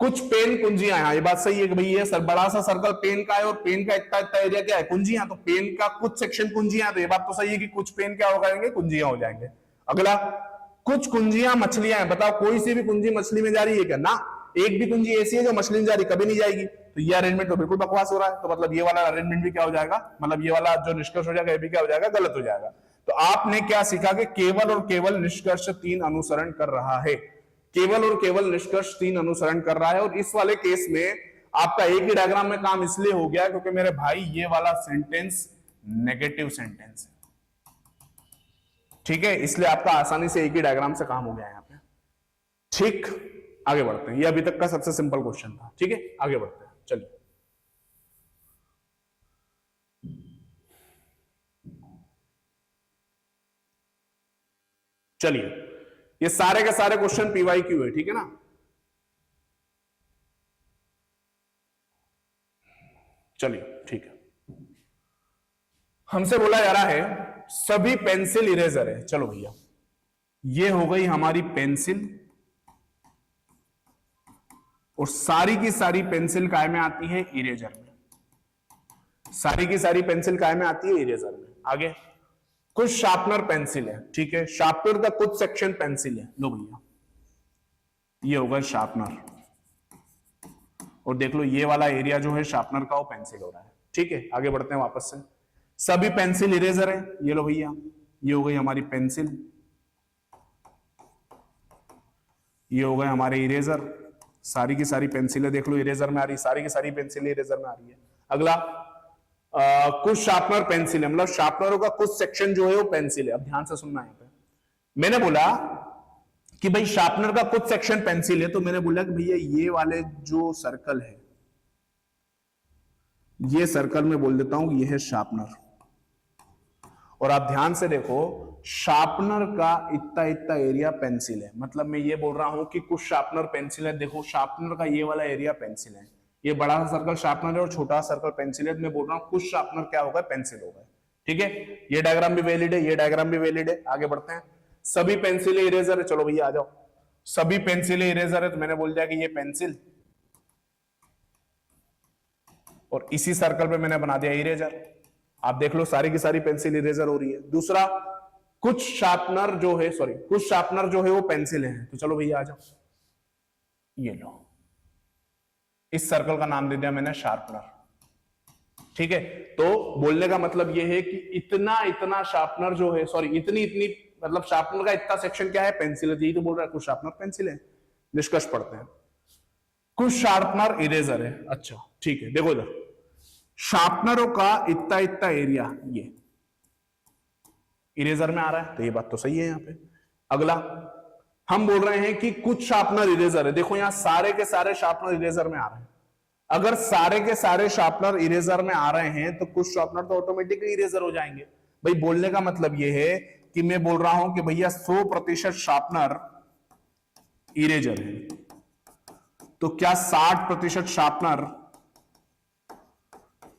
कुछ पेन कुंजियां हैं। ये बात सही है कि भाई ये बड़ा सा सर्कल पेन का है और पेन का इतना इतना एरिया क्या है, कुंजियां। तो पेन का कुछ सेक्शन कुंजियां, तो ये बात तो सही है कि कुछ पेन क्या हो जाएंगे, कुंजियां हो जाएंगे। अगला, कुछ कुंजियां मछलियां हैं। बताओ कोई सी भी कुंजी मछली में जा रही है क्या, ना। एक भी कुंजी ऐसी है जो मछली में जा रही, कभी नहीं जाएगी। तो ये अरेंजमेंट तो बिल्कुल बकवास हो रहा है। तो मतलब ये वाला अरेंजमेंट भी क्या हो जाएगा, मतलब ये वाला जो निष्कर्ष हो जाएगा ये भी क्या हो जाएगा, गलत हो जाएगा। तो आपने क्या सीखा कि केवल और केवल निष्कर्ष 3 अनुसरण कर रहा है, केवल और केवल निष्कर्ष 3 अनुसरण कर रहा है। और इस वाले केस में आपका एक ही डायग्राम में काम इसलिए हो गया क्योंकि मेरे भाई ये वाला सेंटेंस नेगेटिव सेंटेंस है। ठीक है, इसलिए आपका आसानी से एक ही डायग्राम से काम हो गया यहां पे। ठीक, आगे बढ़ते हैं। ये अभी तक का सबसे सिंपल क्वेश्चन था। ठीक है, आगे बढ़ते हैं, चलिए। चलिए, ये सारे के सारे क्वेश्चन PYQ है, ठीक है ना। चलिए ठीक है, हमसे बोला जा रहा है सभी पेंसिल इरेजर है। चलो भैया, ये हो गई हमारी पेंसिल, और सारी की सारी पेंसिल काय में आती है, इरेजर में। सारी की सारी पेंसिल काय में आती है, इरेजर में। आगे, कुछ शार्पनर पेंसिल है। ठीक है, शार्पनर का कुछ सेक्शन पेंसिल है। लो भैया, ये होगा शार्पनर, और देख लो ये वाला एरिया जो है शार्पनर का, वो पेंसिल हो रहा है। ठीक है, आगे बढ़ते हैं वापस से। सभी पेंसिल इरेजर है। ये लो भैया, ये हो गई हमारी पेंसिल, ये हो गए हमारे इरेजर। सारी की सारी पेंसिलें देख लो इरेजर में आ रही, सारी की सारी पेंसिलें इरेजर में आ रही है। अगला, कुछ शार्पनर पेंसिल है, मतलब शार्पनरों का कुछ सेक्शन जो है वो पेंसिल है। अब ध्यान से सुनना है, मैंने बोला कि भाई शार्पनर का कुछ सेक्शन पेंसिल है, तो मैंने बोला कि भैया ये वाले जो सर्कल है, ये सर्कल में बोल देता हूं ये है शार्पनर। और आप ध्यान से देखो, शार्पनर का इतना इतना एरिया पेंसिल है। मतलब मैं ये बोल रहा हूं कि कुछ शार्पनर पेंसिल है। देखो शार्पनर का ये वाला एरिया पेंसिल है, ये बड़ा सा सर्कल शार्पनर है और छोटा सर्कल पेंसिल है। मैं बोल रहा हूं कुछ शार्पनर क्या होगा, पेंसिल होगा। ठीक है, ये डायग्राम भी वैलिड है, ये डायग्राम भी वैलिड है। आगे बढ़ते हैं। सभी पेंसिलें इरेजर है। चलो भैया आ जाओ, सभी पेंसिलें इरेजर है, तो मैंने बोल दिया कि ये पेंसिल, और इसी सर्कल पे मैंने बना दिया इरेजर। आप देख लो सारी की सारी पेंसिल इरेजर हो रही है। दूसरा, कुछ शार्पनर जो है, सॉरी, कुछ शार्पनर जो है वो पेंसिल है। तो चलो भैया आ जाओ, ये लो, इस सर्कल का नाम दे दिया मैंने शार्पनर। ठीक है, तो बोलने का मतलब ये है कि इतना इतना शार्पनर जो है, सॉरी, इतनी इतनी, मतलब शार्पनर का इतना सेक्शन क्या है, पेंसिल है। यही तो बोल रहा है, कुछ शार्पनर पेंसिल है। निष्कर्ष पढ़ते हैं। कुछ शार्पनर इरेजर है। अच्छा ठीक है, देखो इधर शार्पनरों का इतना इतना एरिया ये इरेजर में आ रहा है, तो ये बात तो सही है। यहां पे अगला हम बोल रहे हैं कि कुछ शार्पनर इरेजर है। देखो यहां सारे के सारे शार्पनर इरेजर में आ रहे हैं। अगर सारे के सारे शार्पनर इरेजर में आ रहे हैं तो कुछ शार्पनर तो ऑटोमेटिकली इरेजर हो जाएंगे। भाई बोलने का मतलब यह है कि मैं बोल रहा हूं कि भैया 100% शार्पनर इरेजर है, तो क्या 60% शार्पनर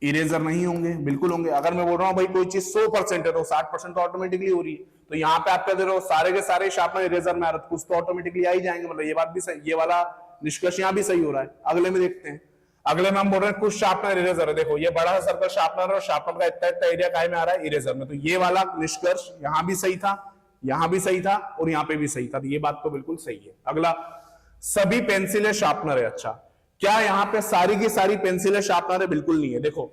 इरेजर नहीं होंगे? बिल्कुल होंगे। अगर मैं बोल रहा हूं भाई कोई चीज 100% है तो 60% तो ऑटोमेटिकली हो रही है। तो यहां पे आप कह दे रहे हो सारे के सारे शार्पनर इरेजर में आ रहे, तो कुछ तो ऑटोमेटिकली आ ही जाएंगे। मतलब ये बात भी सही, ये वाला निष्कर्ष यहां भी सही हो रहा है। अगले में देखते हैं। अगले में हम बोल रहे हैं कुछ शार्पनर इरेजर है। देखो ये बड़ा सा सर्कल शार्पनर और शार्पनर का इतना इतना एरिया काय में आ रहा है, इरेजर में। तो ये वाला निष्कर्ष यहां भी सही था, यहां भी सही था और यहां पे भी सही था। तो ये बात तो बिल्कुल सही है। अगला, सभी पेंसिलें शार्पनर है। अच्छा, क्या यहां पे सारी की सारी पेंसिलें शार्पनर है? बिल्कुल नहीं है। देखो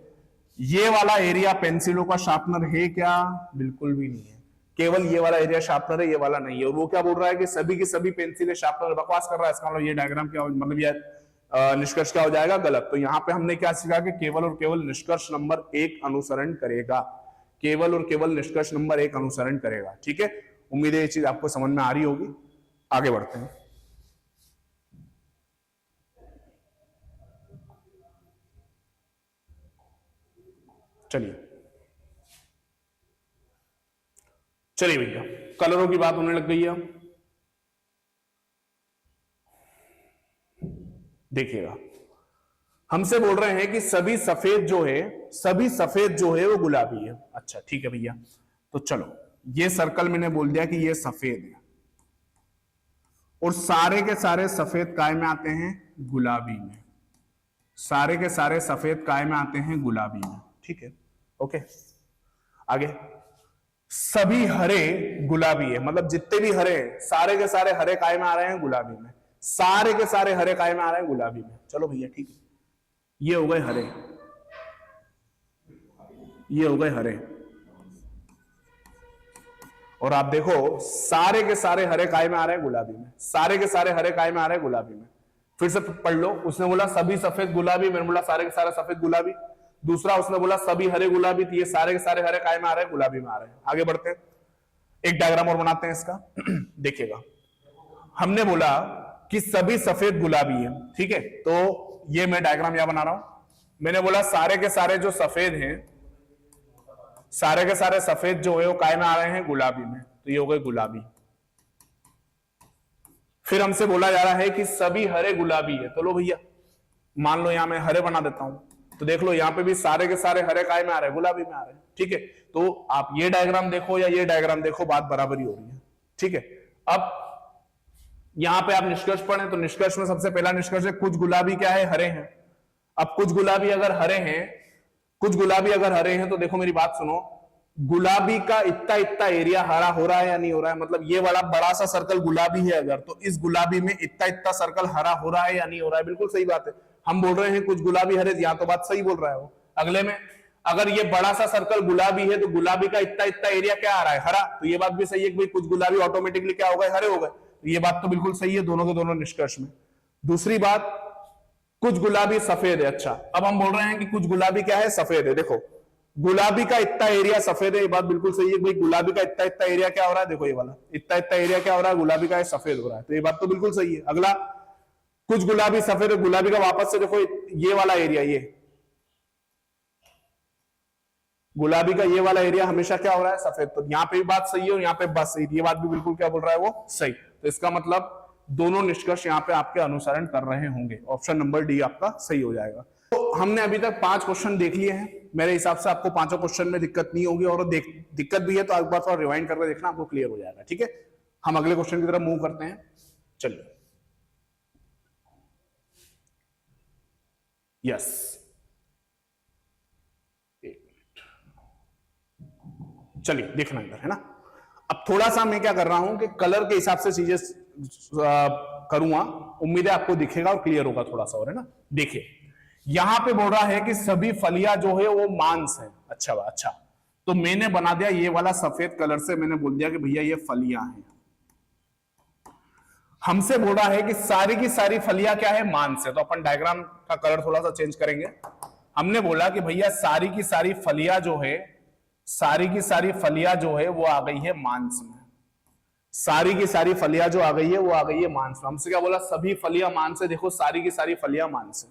ये वाला एरिया पेंसिलों का शार्पनर है क्या? बिल्कुल भी नहीं है। केवल ये वाला एरिया शार्पनर है, ये वाला नहीं है। और वो क्या बोल रहा है कि सभी की सभी पेंसिलें शार्पनर। बकवास कर रहा है। इसका मतलब ये डायग्राम क्या, मतलब ये निष्कर्ष क्या हो जाएगा? गलत। तो यहां पे हमने क्या सीखा कि केवल और केवल निष्कर्ष नंबर 1 अनुसरण करेगा। केवल और केवल निष्कर्ष नंबर 1 अनुसरण करेगा। ठीक है, उम्मीद है ये चीज आपको समझ में आ रही होगी। आगे बढ़ते हैं। चलिए चलिए भैया, कलरों की बात होने लग गई है। देखिएगा, हमसे बोल रहे हैं कि सभी सफेद जो है, सभी सफेद जो है वो गुलाबी है। अच्छा ठीक है भैया, तो चलो ये सर्कल मैंने बोल दिया कि ये सफेद है और सारे के सारे सफेद काय में आते हैं? गुलाबी में। सारे के सारे सफेद काय में आते हैं? गुलाबी में। ठीक है, ओके। आगे, सभी हरे गुलाबी है। मतलब जितने भी हरे हैं सारे के सारे हरे काय में आ रहे हैं? गुलाबी में। सारे के सारे हरे काय में आ रहे हैं? गुलाबी में। चलो भैया ठीक है, ये हो गए हरे, ये हो गए हरे। और आप देखो सारे के सारे हरे काय में आ रहे हैं? गुलाबी में। सारे के सारे हरे काय में आ रहे हैं? गुलाबी में। फिर से पढ़ लो। उसने बोला सभी सफेद गुलाबी, मैंने बोला सारे के सारे सफेद गुलाबी। दूसरा उसने बोला सभी हरे गुलाबी, तो ये सारे के सारे हरे काय में आ रहे हैं? गुलाबी में आ रहे हैं। आगे बढ़ते हैं, एक डायग्राम और बनाते हैं इसका। देखिएगा, हमने बोला कि सभी सफेद गुलाबी है। ठीक है, तो ये मैं डायग्राम यहां बना रहा हूं। मैंने बोला सारे के सारे जो सफेद हैं, सारे के सारे सफेद जो है वो काय में आ रहे हैं? गुलाबी में। तो ये हो गए गुलाबी। फिर हमसे बोला जा रहा है कि सभी हरे गुलाबी है। तो लो भैया, मान लो यहां मैं हरे बना देता हूं, तो देख लो यहां पे भी सारे के सारे हरे काय में आ रहे हैं? गुलाबी में आ रहे हैं। ठीक है, तो आप ये डायग्राम देखो या ये डायग्राम देखो, बात बराबरी हो रही है। ठीक है, अब यहां पे आप निष्कर्ष पढ़ें तो निष्कर्ष में सबसे पहला निष्कर्ष है कुछ गुलाबी क्या है? हरे हैं। अब कुछ गुलाबी अगर हरे हैं, कुछ गुलाबी अगर हरे हैं, तो देखो मेरी बात सुनो, गुलाबी का इतना इतना एरिया हरा हो रहा है या नहीं हो रहा है? मतलब ये वाला बड़ा सा सर्कल गुलाबी है अगर, तो इस गुलाबी में इतना इतना सर्कल हरा हो रहा है या नहीं हो रहा है? बिल्कुल सही बात है। हम बोल रहे हैं कुछ गुलाबी हरे, या तो बात सही बोल रहा है वो। अगले में, अगर ये बड़ा सा सर्कल गुलाबी है तो गुलाबी का इतना इतना एरिया क्या आ रहा है? हरा। तो ये बात भी सही है कि भाई कुछ गुलाबी ऑटोमेटिकली क्या हो गए? हरे हो गए। तो ये बात तो बिल्कुल सही है दोनों के दोनों निष्कर्ष में। दूसरी बात, कुछ गुलाबी सफेद है। अच्छा, अब हम बोल रहे हैं कि कुछ गुलाबी क्या है? सफेद है। देखो गुलाबी का इतना एरिया सफेद है, ये बात बिल्कुल सही है भाई गुलाबी का इतना इतना एरिया क्या हो रहा है? देखो ये वाला इतना इतना एरिया क्या हो रहा है? गुलाबी का सफेद हो रहा है। तो ये बात तो बिल्कुल सही है। अगला, कुछ गुलाबी सफेद है, गुलाबी का वापस से देखो ये वाला एरिया, ये गुलाबी का ये वाला एरिया हमेशा क्या हो रहा है? सफेद। तो यहां पे भी बात सही है और यहां पे बात सही, ये बात भी बिल्कुल क्या बोल रहा है वो? सही। तो इसका मतलब दोनों निष्कर्ष यहां पे आपके अनुसरण कर रहे होंगे। ऑप्शन नंबर डी आपका सही हो जाएगा। तो हमने अभी तक 5 क्वेश्चन देख लिए हैं। मेरे हिसाब से आपको 5 क्वेश्चन में दिक्कत नहीं होगी, और दिक्कत भी है तो एक बार थोड़ा रिवाइंड करके देखना, आपको क्लियर हो जाएगा। ठीक है, हम अगले क्वेश्चन की तरफ मूव करते हैं। चलिए, यस, चलिए देखना इधर है ना। अब थोड़ा सा मैं क्या कर रहा हूं कि कलर के हिसाब से चीजें करूंगा, उम्मीद है आपको दिखेगा और क्लियर होगा थोड़ा सा, और है ना। देखिए यहां पे बोल रहा है कि सभी फलियां जो है वो मांस है। अच्छा, तो मैंने बना दिया ये वाला सफेद कलर से, मैंने बोल दिया कि भैया ये फलियां हैं। हमसे बोल रहा है कि सारी की सारी फलियां क्या है, मांस है। तो अपन डायग्राम का कलर थोड़ा सा चेंज करेंगे। हमने बोला कि भैया सारी की सारी फलियां जो है, सारी की सारी फलियां जो है वो आ गई है मांस में। सारी की सारी फलियां जो आ गई है वो आ गई है मांस में। हमसे क्या बोला, सभी फलियां मांस है। देखो सारी की सारी फलियां मांस है।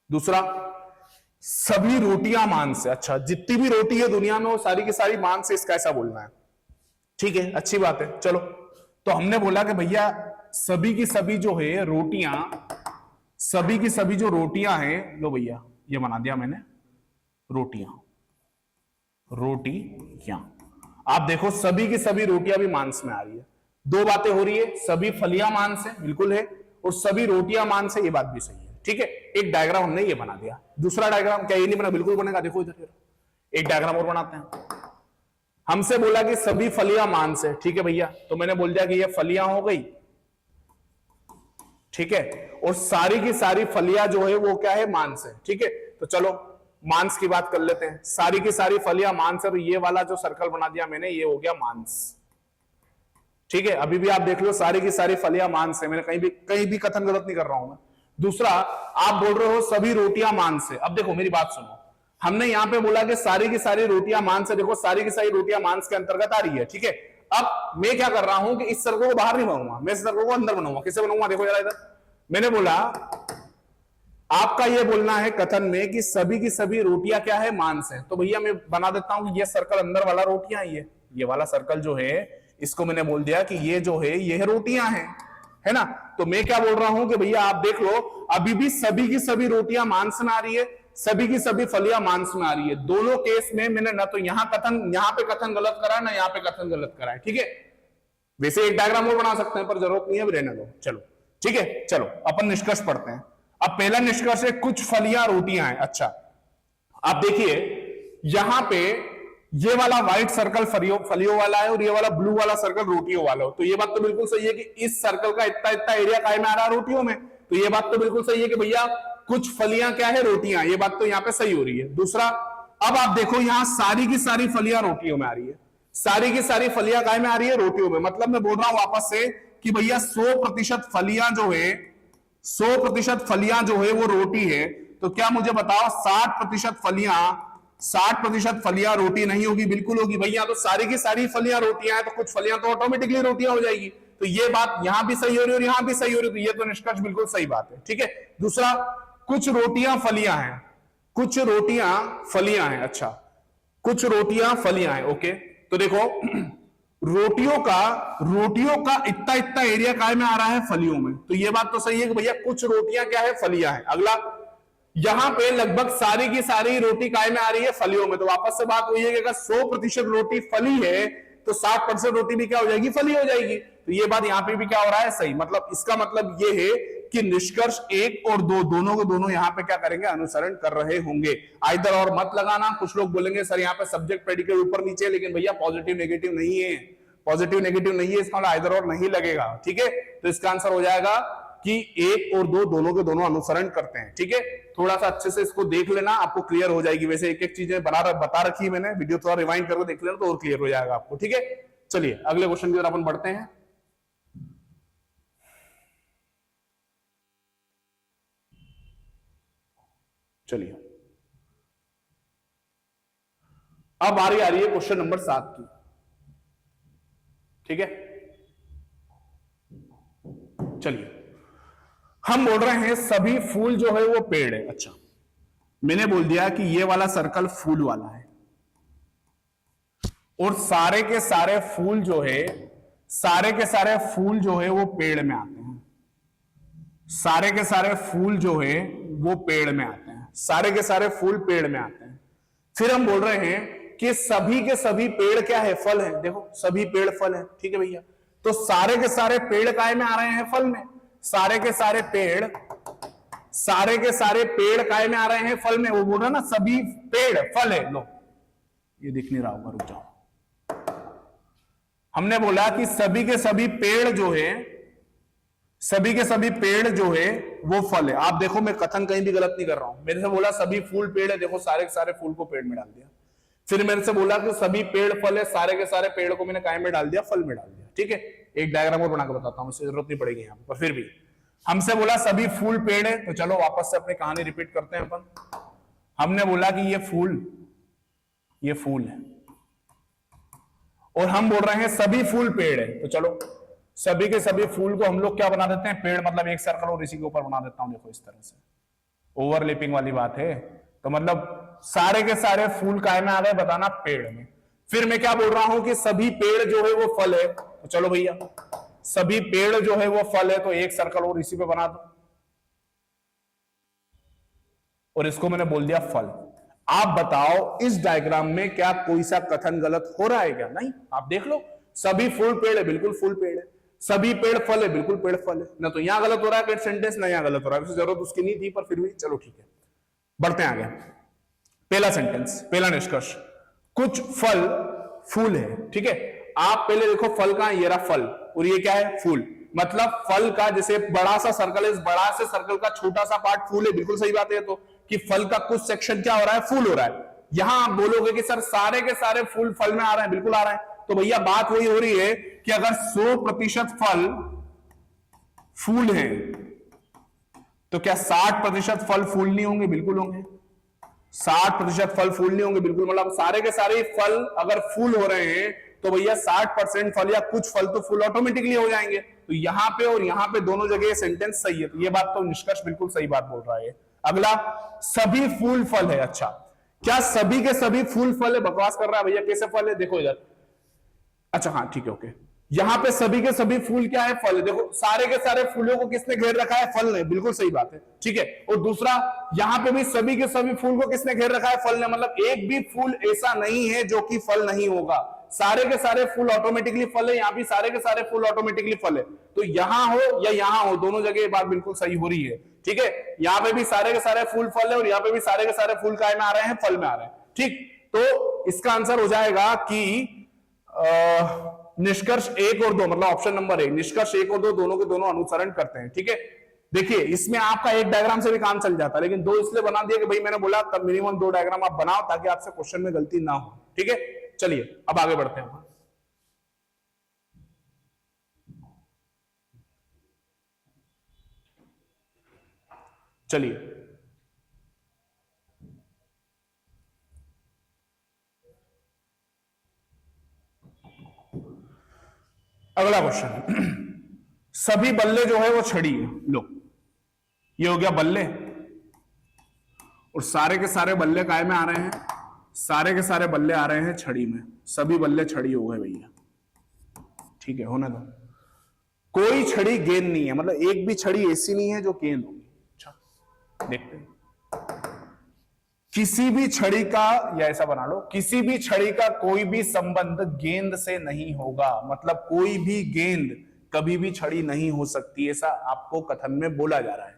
दूसरा, सभी रोटियां मांस है। अच्छा, जितनी भी रोटी है दुनिया में वो सारी की सारी मांस है, इसका ऐसा बोलना है। ठीक है, अच्छी बात है। चलो, तो हमने बोला कि भैया सभी की सभी जो है रोटियां, सभी की सभी जो रोटियां हैं, लो भैया ये बना दिया मैंने रोटियां। आप देखो सभी की सभी रोटियां भी मांस में आ रही है। दो बातें हो रही है, सभी फलियां मांस है, बिल्कुल है, और सभी रोटियां मांस है, ये बात भी सही है। ठीक है, एक डायग्राम हमने ये बना दिया। दूसरा डायग्राम क्या ये नहीं बना, बिल्कुल बनेगा। देखो इधर एक डायग्राम और बनाते हैं। हमसे बोला कि सभी फलियां मांस है। ठीक है भैया, तो मैंने बोल दिया कि ये फलियां हो गई। ठीक है, और सारी की सारी फलियां जो है वो क्या है, मांस है। ठीक है, तो चलो मांस की बात कर लेते हैं। सारी की सारी फलियां मांस है, तो ये वाला जो सर्कल बना दिया मैंने, ये हो गया मांस। ठीक है, अभी भी आप देख लो सारी की सारी फलियां मांस है। मैंने कहीं भी कथन गलत नहीं कर रहा हूं मैं। दूसरा, आप बोल रहे हो सभी रोटियां मांस है। अब देखो मेरी बात सुनो, हमने यहां पे बोला कि सारी की सारी रोटियां मांस है। देखो सारी की सारी रोटियां मांस के अंतर्गत आ रही है। ठीक है, अब मैं क्या कर रहा हूं कि इस सर्कल को बाहर नहीं बनाऊंगा, मैं इस सर्कल को अंदर बनाऊंगा। किसे बनाऊंगा, देखो जरा इधर। मैंने बोला आपका ये बोलना है कथन में कि सभी की सभी रोटियां क्या है, मांस है। तो भैया मैं बना देता हूं कि ये सर्कल अंदर वाला रोटियां, ये वाला सर्कल जो है इसको मैंने बोल दिया कि ये जो है ये रोटियां हैं, है ना। तो मैं क्या बोल रहा हूं कि भैया आप देख लो, अभी भी सभी की सभी रोटियां मांस में आ रही है, सभी की सभी फलियां मांस में आ रही है। दोनों केस में मैंने ना तो यहां पे कथन गलत करा, ना यहां पे कथन गलत करा है। ठीक है, वैसे एक डायग्राम और बना सकते हैं पर जरूरत नहीं है, रहने दो। चलो ठीक है, चलो अपन निष्कर्ष पढ़ते हैं। अब पहला निष्कर्ष है कुछ फलियां रोटियां हैं। अच्छा, आप देखिए यहां पे ये वाला व्हाइट सर्कल फलियों वाला है और ये वाला ब्लू वाला सर्कल रोटियों वाला हो। तो ये बात तो बिल्कुल सही है कि इस सर्कल का इतना इतना एरिया काय में आ रहा है, रोटियों में। तो ये बात तो बिल्कुल सही है कि भैया कुछ फलियां क्या है, रोटियां। ये बात तो यहां पे सही हो रही है। दूसरा, अब आप देखो यहां सारी की सारी फलियां रोटियों में आ रही है, सारी की सारी फलियां काय में आ रही है, रोटियों में। मतलब मैं बोल रहा हूं वापस से कि भैया 100% फलियां जो है, 100% फलियां जो है वो रोटी है। तो क्या मुझे बताओ 60% फलियां रोटी नहीं होगी? बिल्कुल होगी भैया। तो सारी की सारी फलियां रोटियां हैं, तो कुछ फलियां तो ऑटोमेटिकली रोटियां हो जाएगी। तो ये बात यहां भी सही हो रही है और यहां भी सही हो रही है। तो ये तो निष्कर्ष बिल्कुल सही बात है। ठीक है, दूसरा, कुछ रोटियां फलियां हैं, कुछ रोटियां फलियां हैं। अच्छा, कुछ रोटियां फलियां हैं। ओके, तो देखो रोटियों का इतना इतना एरिया काय में आ रहा है, फलियों में। तो ये बात तो सही है कि भैया कुछ रोटियां क्या है, फलियां हैं। अगला, यहां पे लगभग सारी की सारी रोटी काय में आ रही है, फलियों में। तो वापस से बात वही है कि अगर 100% रोटी फली है तो 60% रोटी भी क्या हो जाएगी, फली हो जाएगी। तो ये बात यहां पे भी क्या हो रहा है, सही। मतलब इसका मतलब ये है कि निष्कर्ष 1 और 2 दोनों के दोनों यहां पे क्या करेंगे, अनुसरण कर रहे होंगे। आइदर और मत लगाना। कुछ लोग बोलेंगे सर यहाँ पे सब्जेक्ट प्रेडिकेट ऊपर नीचे, लेकिन भैया पॉजिटिव नेगेटिव नहीं है, पॉजिटिव नेगेटिव नहीं है, इसका मतलब आइदर और नहीं लगेगा। ठीक है, तो इसका आंसर हो जाएगा कि 1 और 2 दोनों के दोनों अनुसरण करते हैं। ठीक है, थोड़ा सा अच्छे से इसको देख लेना, आपको क्लियर हो जाएगी। वैसे एक एक चीजें बता रखी है मैंने, वीडियो थोड़ा रिवाइंड करके देख लेना तो और क्लियर हो जाएगा आपको। ठीक है, चलिए अगले क्वेश्चन की तरफ अपन बढ़ते हैं। चलिए, अब बारी आ रही है क्वेश्चन नंबर 7 की। ठीक है, चलिए, हम बोल रहे हैं सभी फूल जो है वो पेड़ है। अच्छा, मैंने बोल दिया कि ये वाला सर्कल फूल वाला है और सारे के सारे फूल जो है, सारे के सारे फूल जो है वो पेड़ में आते हैं। सारे के सारे फूल जो है वो पेड़ में आते हैं, सारे के सारे फूल पेड़ में आते हैं। फिर हम बोल रहे हैं कि सभी के सभी पेड़ क्या है, फल है। देखो सभी पेड़ फल है। ठीक है भैया, तो सारे के सारे पेड़ काय में आ रहे हैं, फल में। सारे के सारे पेड़ काय में आ रहे हैं, फल में। वो बोल रहा ना सभी पेड़ फल है। लो ये दिख नहीं रहा होगा, रुक जाओ। हमने बोला कि सभी के सभी पेड़ जो है, सभी के सभी पेड़ जो है वो फल है। आप देखो मैं कथन कहीं भी गलत नहीं कर रहा हूं। मेरे से बोला सभी फूल पेड़ है, देखो सारे के सारे फूल को पेड़ में डाल दिया। फिर मेरे से बोला कि सभी पेड़ फल है, सारे के सारे पेड़ को मैंने काय में डाल दिया, फल में डाल दिया। ठीक है, एक डायग्राम और बनाकर बताता हूं, इससे जरूरत नहीं पड़ेगी यहां पर। फिर भी हमसे बोला सभी फूल पेड़ है, तो चलो वापस से अपनी कहानी रिपीट करते हैं अपन। हमने बोला कि ये फूल है और हम बोल रहे हैं सभी फूल पेड़ है, तो चलो सभी के सभी फूल को हम लोग क्या बना देते हैं, पेड़, मतलब एक सर्कल और इसी के ऊपर बना देता हूं। देखो इस तरह से ओवरलैपिंग वाली बात है, तो मतलब सारे के सारे फूल काय में आ गए, बताना पेड़ में। फिर मैं क्या बोल रहा हूं कि सभी पेड़ जो है वो फल है, तो चलो भैया सभी पेड़ जो है वो फल है, तो एक सर्कल और इसी पे बना दो और इसको मैंने बोल दिया फल। आप बताओ इस डायग्राम में क्या कोई सा कथन गलत हो रहा है क्या? नहीं, आप देख लो, सभी फूल पेड़ है, बिल्कुल फूल पेड़ है, सभी पेड़ फल है, बिल्कुल पेड़ फल है। ना तो यहां गलत हो रहा है सेंटेंस, ना यहां गलत हो रहा है, जरूरत उसकी नहीं थी, पर फिर भी चलो ठीक है, बढ़ते हैं आगे। पहला सेंटेंस, पहला निष्कर्ष, कुछ फल फूल है। ठीक है, आप पहले देखो फल का, ये रहा फल और ये क्या है, फूल। मतलब फल का जैसे बड़ा सा सर्कल है, इस बड़ा से सर्कल का छोटा सा पार्ट फूल है, बिल्कुल सही बात है। तो कि फल का कुछ सेक्शन क्या हो रहा है, फूल हो रहा है। यहां आप बोलोगे कि सर सारे के सारे फूल फल में आ रहे हैं, बिल्कुल आ रहे हैं। तो भैया बात वही हो रही है कि अगर 100% फल फूल है तो क्या 60% फल फूल नहीं होंगे? बिल्कुल होंगे। 60% फल फूल नहीं होंगे, बिल्कुल। मतलब सारे के सारे फल अगर फूल हो रहे हैं तो भैया 60% फल या कुछ फल तो फूल ऑटोमेटिकली हो जाएंगे। तो यहां पे और यहां पे दोनों जगह सेंटेंस सही है, तो ये बात तो निष्कर्ष बिल्कुल सही बात बोल रहा है। अगला, सभी फूल फल है। अच्छा, क्या सभी के सभी फूल फल है? बकवास कर रहा है भैया, कैसे फल है? देखो इधर, अच्छा हाँ ठीक है, ओके। यहां पे सभी के सभी फूल क्या है, फल है। देखो सारे के सारे फूलों को किसने घेर रखा है, फल ने, बिल्कुल सही बात है। ठीक है, और दूसरा यहां पे भी सभी के सभी फूल को किसने घेर रखा है, फल ने। मतलब एक भी फूल ऐसा नहीं है जो कि फल नहीं होगा, सारे के सारे फूल ऑटोमेटिकली फल है। यहां भी सारे के सारे फूल ऑटोमेटिकली फल है। तो यहां हो या यहां हो, दोनों जगह ये बात बिल्कुल सही हो रही है। ठीक है, यहां पे भी सारे के सारे फूल फल है और यहां पे भी सारे के सारे फूल काय में आ रहे हैं, फल में आ रहे हैं। ठीक, तो इसका आंसर हो जाएगा कि निष्कर्ष 1 और 2, मतलब ऑप्शन नंबर 1, निष्कर्ष 1 और 2 दोनों के दोनों अनुसरण करते हैं। ठीक है, देखिए इसमें आपका एक डायग्राम से भी काम चल जाता है, लेकिन 2 इसलिए बना दिया कि भाई मैंने बोला तब मिनिमम 2 डायग्राम आप बनाओ ताकि आपसे क्वेश्चन में गलती ना हो। ठीक है, चलिए अब आगे बढ़ते हैं। चलिए अगला क्वेश्चन, सभी बल्ले जो है वो छड़ी है। लो, ये हो गया बल्ले और सारे के सारे बल्ले काय में आ रहे हैं, सारे के सारे बल्ले आ रहे हैं छड़ी में। सभी बल्ले छड़ी हो गए भैया। ठीक है, होने दो। कोई छड़ी गेंद नहीं है, मतलब एक भी छड़ी ऐसी नहीं है जो गेंद होगी। अच्छा, देखते हैं। किसी भी छड़ी का, या ऐसा बना लो, किसी भी छड़ी का कोई भी संबंध गेंद से नहीं होगा। मतलब कोई भी गेंद कभी भी छड़ी नहीं हो सकती, ऐसा आपको कथन में बोला जा रहा है।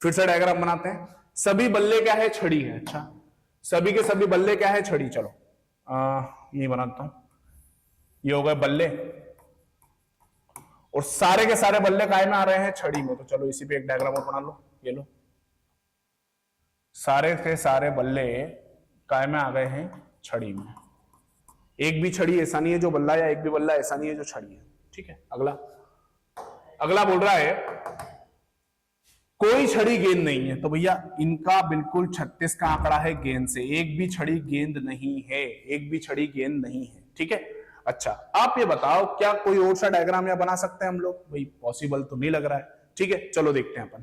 फिर से डायग्राम बनाते हैं। सभी बल्ले क्या है, छड़ी है। अच्छा, सभी के सभी बल्ले क्या है, छड़ी। चलो यही बनाता हूं, ये हो गए बल्ले और सारे के सारे बल्ले काय में आ रहे हैं, छड़ी में। तो चलो इसी पे एक डायग्राम और बना लो। ये लो, सारे के सारे बल्ले काय में आ गए हैं, छड़ी में। एक भी छड़ी ऐसा नहीं है जो बल्ला, या एक भी बल्ला ऐसा नहीं है जो छड़ी है। ठीक है, अगला अगला बोल रहा है कोई छड़ी गेंद नहीं है। तो भैया इनका बिल्कुल 36 का आंकड़ा है गेंद से। एक भी छड़ी गेंद नहीं है, एक भी छड़ी गेंद नहीं है। ठीक है, अच्छा आप ये बताओ क्या कोई और सा डायग्राम या बना सकते हैं हम लोग? भाई पॉसिबल तो नहीं लग रहा है। ठीक है, चलो देखते हैं अपन।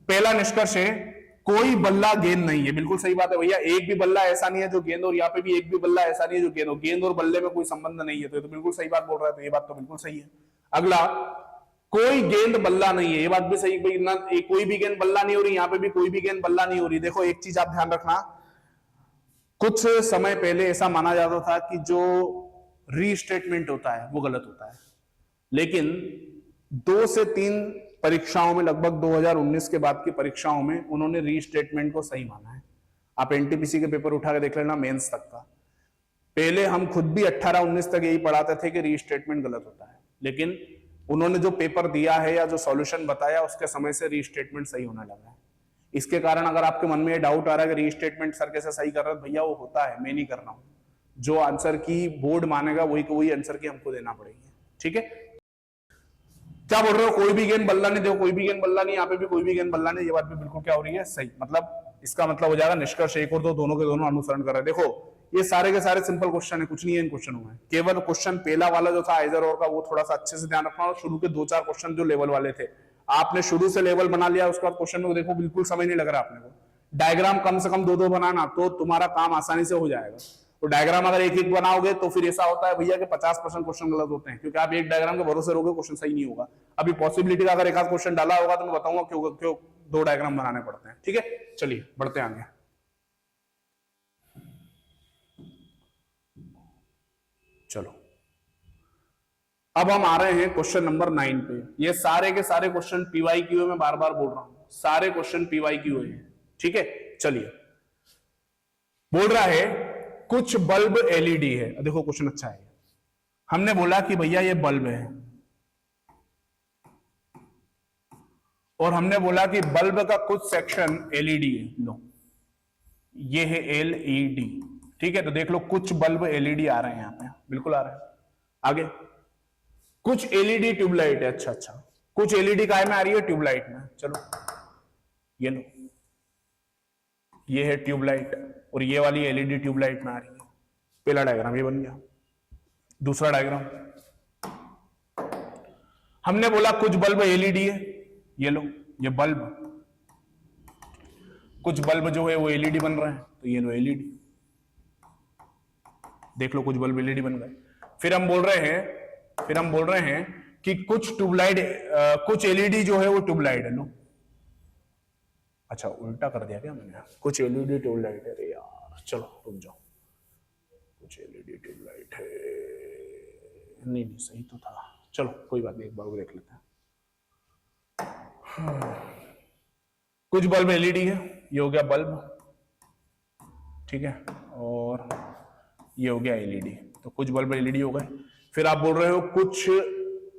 पहला निष्कर्ष है कोई बल्ला गेंद नहीं है। बिल्कुल सही बात है भैया, एक भी बल्ला ऐसा नहीं है जो गेंद, और यहाँ पे भी एक भी बल्ला ऐसा नहीं है जो गेंद हो। गेंद और बल्ले में कोई संबंध नहीं है, तो ये तो बिल्कुल सही बात बोल रहा है, तो ये बात तो बिल्कुल सही है। अगला, कोई गेंद बल्ला नहीं है, ये बात भी सही भाई, ना कोई भी गेंद बल्ला नहीं हो रही, यहाँ पे भी कोई भी गेंद बल्ला नहीं हो रही। देखो एक चीज आप ध्यान रखना, कुछ समय पहले ऐसा माना जाता था कि जो रीस्टेटमेंट होता है वो गलत होता है, लेकिन 2 से 3 परीक्षाओं में, लगभग 2019 के बाद की परीक्षाओं में उन्होंने रीस्टेटमेंट को सही माना है। आप एनटीपीसी के पेपर उठा के देख लेना, मेंस तक का। पहले हम खुद भी 18-19 तक यही पढ़ाते थे कि रीस्टेटमेंट गलत होता है, लेकिन उन्होंने जो पेपर दिया है या जो सॉल्यूशन बताया उसके समय से रीस्टेटमेंट सही होने लगा है। इसके कारण अगर आपके मन में ये डाउट आ रहा है कि रीस्टेटमेंट सर कैसे सही कर रहे हैं, भैया वो होता है, मैं नहीं कर रहा हूं। जो आंसर की बोर्ड मानेगा वही आंसर की हमको देना पड़ेगी। ठीक है, क्या बोल रहे हो? कोई भी गेंद बल्ला नहीं, देखो कोई भी गेंद बल्ला नहीं, यहाँ पे भी कोई भी गेंद बल्ला नहीं। ये बात भी बिल्कुल क्या हो रही है, सही। मतलब इसका मतलब हो जाएगा निष्कर्ष एक और दो दोनों के दोनों अनुसरण कर रहे हैं। देखो ये सारे के सारे सिंपल क्वेश्चन है, कुछ नहीं है इन क्वेश्चनों में। केवल क्वेश्चन पहला वाला जो था आइदर और का, वो थोड़ा सा अच्छे से ध्यान रखना, और शुरू के 2-4 क्वेश्चन जो लेवल वाले थे, आपने शुरू से लेवल बना लिया, उसके बाद क्वेश्चन में देखो बिल्कुल समझ नहीं लग रहा आपने को। डायग्राम कम से कम 2-2 बनाना, तो तुम्हारा काम आसानी से हो जाएगा। तो डायग्राम अगर एक बनाओगे तो फिर ऐसा होता है भैया कि 50% क्वेश्चन गलत होते हैं, क्योंकि आप एक डायग्राम के भरोसे रहोगे, क्वेश्चन सही नहीं होगा। अभी पॉसिबिलिटी का अगर एक आध क्वेश्चन डाला होगा तो मैं बताऊंगा क्यों 2 डायग्राम बनाने पड़ते हैं। ठीक है, चलिए बढ़ते आगे। चलो अब हम आ रहे हैं क्वेश्चन नंबर 9 पे। ये सारे के सारे क्वेश्चन PYQ है, मैं बार बार बोल रहा हूं, सारे क्वेश्चन PYQ है। ठीक है, चलिए बोल रहा है कुछ बल्ब LED है। देखो क्वेश्चन अच्छा है। हमने बोला कि भैया ये बल्ब है, और हमने बोला कि बल्ब का कुछ सेक्शन LED है। लो ये है LED। ठीक है, तो देख लो कुछ बल्ब LED आ रहे हैं, यहां पे बिल्कुल आ रहे हैं। आगे कुछ LED ट्यूबलाइट है। अच्छा, कुछ LED काय में आ रही है? ट्यूबलाइट में। चलो ये लो, ये है ट्यूबलाइट, और ये वाली LED ट्यूबलाइट में आ रही है। पहला डायग्राम ये बन गया। दूसरा डायग्राम, हमने बोला कुछ बल्ब LED है। ये लो, ये बल्ब, कुछ बल्ब जो है वो LED बन रहे हैं, तो ये लो LED। देख लो कुछ बल्ब LED बन गए। फिर हम बोल रहे हैं कि कुछ ट्यूबलाइट, कुछ LED जो है वो ट्यूबलाइट है। लो, अच्छा उल्टा कर दिया क्या मैंने? कुछ LED ट्यूबलाइट है। अरे यार चलो रुक जाओ, कुछ LED ट्यूबलाइट है, नहीं सही तो था। चलो कोई बात नहीं, एक बार देख लेते हैं। कुछ बल्ब LED है, ये हो गया बल्ब। ठीक है, और ये हो गया LED। तो कुछ बल्ब LED हो गए। फिर आप बोल रहे हो कुछ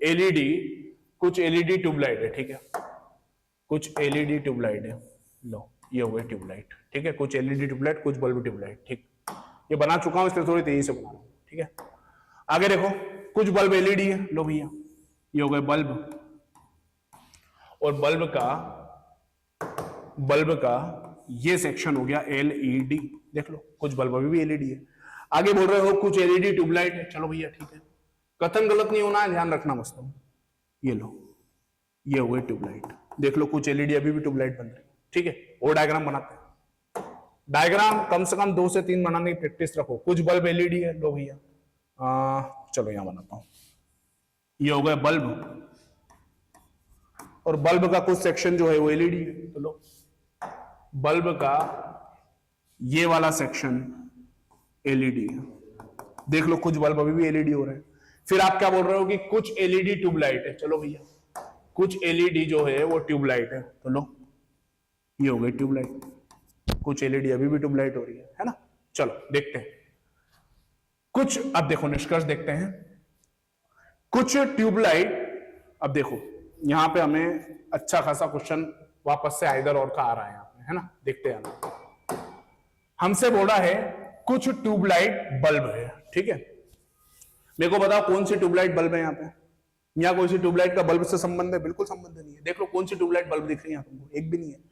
LED ट्यूबलाइट है। ठीक है, कुछ LED ट्यूबलाइट है। लो ये हो गए ट्यूबलाइट। ठीक है, कुछ LED ट्यूबलाइट, कुछ बल्ब ट्यूबलाइट। ठीक, ये बना चुका हूं, इसलिए थोड़ी तेजी से बना रहा हूं। ठीक है, आगे देखो कुछ बल्ब LED है। लो भैया ये हो गए बल्ब, और बल्ब का ये सेक्शन हो गया LED। देख लो कुछ बल्ब अभी भी LED है। आगे बोल रहे हो कुछ LED ट्यूबलाइट है। चलो भैया ठीक है, कथन गलत नहीं होना है, ध्यान रखना बस। तो ये लो, ये हो गई ट्यूबलाइट। देख लो कुछ LED अभी भी ट्यूबलाइट बन रही है। ठीक है, और डायग्राम बनाते हैं। डायग्राम कम से कम 2 से 3 बनाने की प्रैक्टिस रखो। कुछ बल्ब LED है। लो भैया चलो यहां बनाता हूं। ये हो गया बल्ब, और बल्ब का कुछ सेक्शन जो है वो LED है। तो लो बल्ब का ये वाला सेक्शन LED है। देख लो कुछ बल्ब अभी भी LED हो रहे हैं। फिर आप क्या बोल रहे हो कि कुछ LED ट्यूबलाइट है। चलो भैया कुछ LED जो है वो ट्यूबलाइट है। तो लो ये हो गई ट्यूबलाइट, कुछ LED अभी भी ट्यूबलाइट हो रही है ना। चलो देखते हैं कुछ, अब देखो निष्कर्ष देखते हैं। कुछ ट्यूबलाइट, अब देखो यहां पे हमें अच्छा खासा क्वेश्चन वापस से आइदर और का आ रहा है यहां पे, है ना। देखते हैं, हमसे बोला है कुछ ट्यूबलाइट बल्ब है। ठीक है, मेरे को बताओ कौन सी ट्यूबलाइट बल्ब है यहाँ पे? यहाँ कोई सी ट्यूबलाइट का बल्ब से संबंध है? बिल्कुल संबंध नहीं है। देख लो कौन सी ट्यूबलाइट बल्ब दिख रही है तुमको? एक भी नहीं है।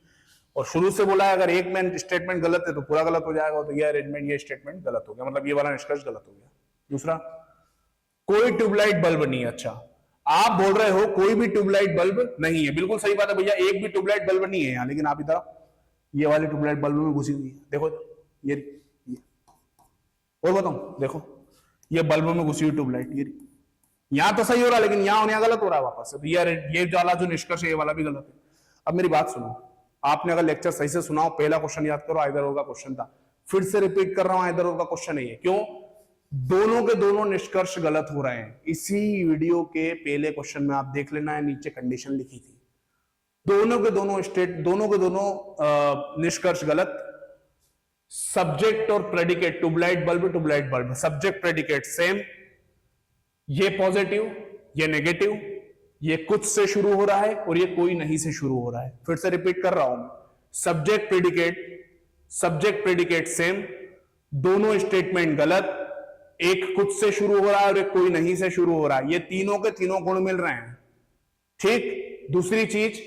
और शुरू से बोला है अगर एक में स्टेटमेंट गलत है तो पूरा गलत हो जाएगा। तो ये अरेंजमेंट, ये स्टेटमेंट गलत हो गया, मतलब ये वाला निष्कर्ष गलत हो गया। दूसरा, कोई ट्यूबलाइट बल्ब नहीं है। अच्छा, आप बोल रहे हो कोई भी ट्यूबलाइट बल्ब नहीं है। बिल्कुल सही बात है भैया, एक भी ट्यूबलाइट बल्ब नहीं है यहाँ। लेकिन आप इधर ये वाली ट्यूबलाइट बल्ब में घुसी हुई है। देखो ये और बताऊं, देखो ये बल्ब में घुसी हुई ट्यूबलाइट, ये यहां तो सही हो रहा है, लेकिन यहां और यहां गलत हो रहा है वापस से। तो ये वाला जो निष्कर्ष है ये वाला भी गलत है। अब मेरी बात सुनो, आपने अगर लेक्चर सही से सुना हो, पहला क्वेश्चन याद करो, आइदर और का क्वेश्चन था। फिर से रिपीट कर रहा हूं, आइदर और का क्वेश्चन नहीं है। क्यों? दोनों के दोनों निष्कर्ष गलत हो रहे हैं। इसी वीडियो के पहले क्वेश्चन में आप देख लेना है, नीचे कंडीशन लिखी थी। दोनों के दोनों निष्कर्ष गलत। सब्जेक्ट और predicate, tube light bulb, subject predicate same, ये पॉजिटिव, ये नेगेटिव, ये कुछ से शुरू हो रहा है और ये कोई नहीं से शुरू हो रहा है। फिर से रिपीट कर रहा हूं, सब्जेक्ट प्रेडिकेट सेम, दोनों स्टेटमेंट गलत, एक कुछ से शुरू हो रहा है और एक कोई नहीं से शुरू हो रहा है, ये तीनों के तीनों गुण मिल रहे हैं। ठीक, दूसरी चीज,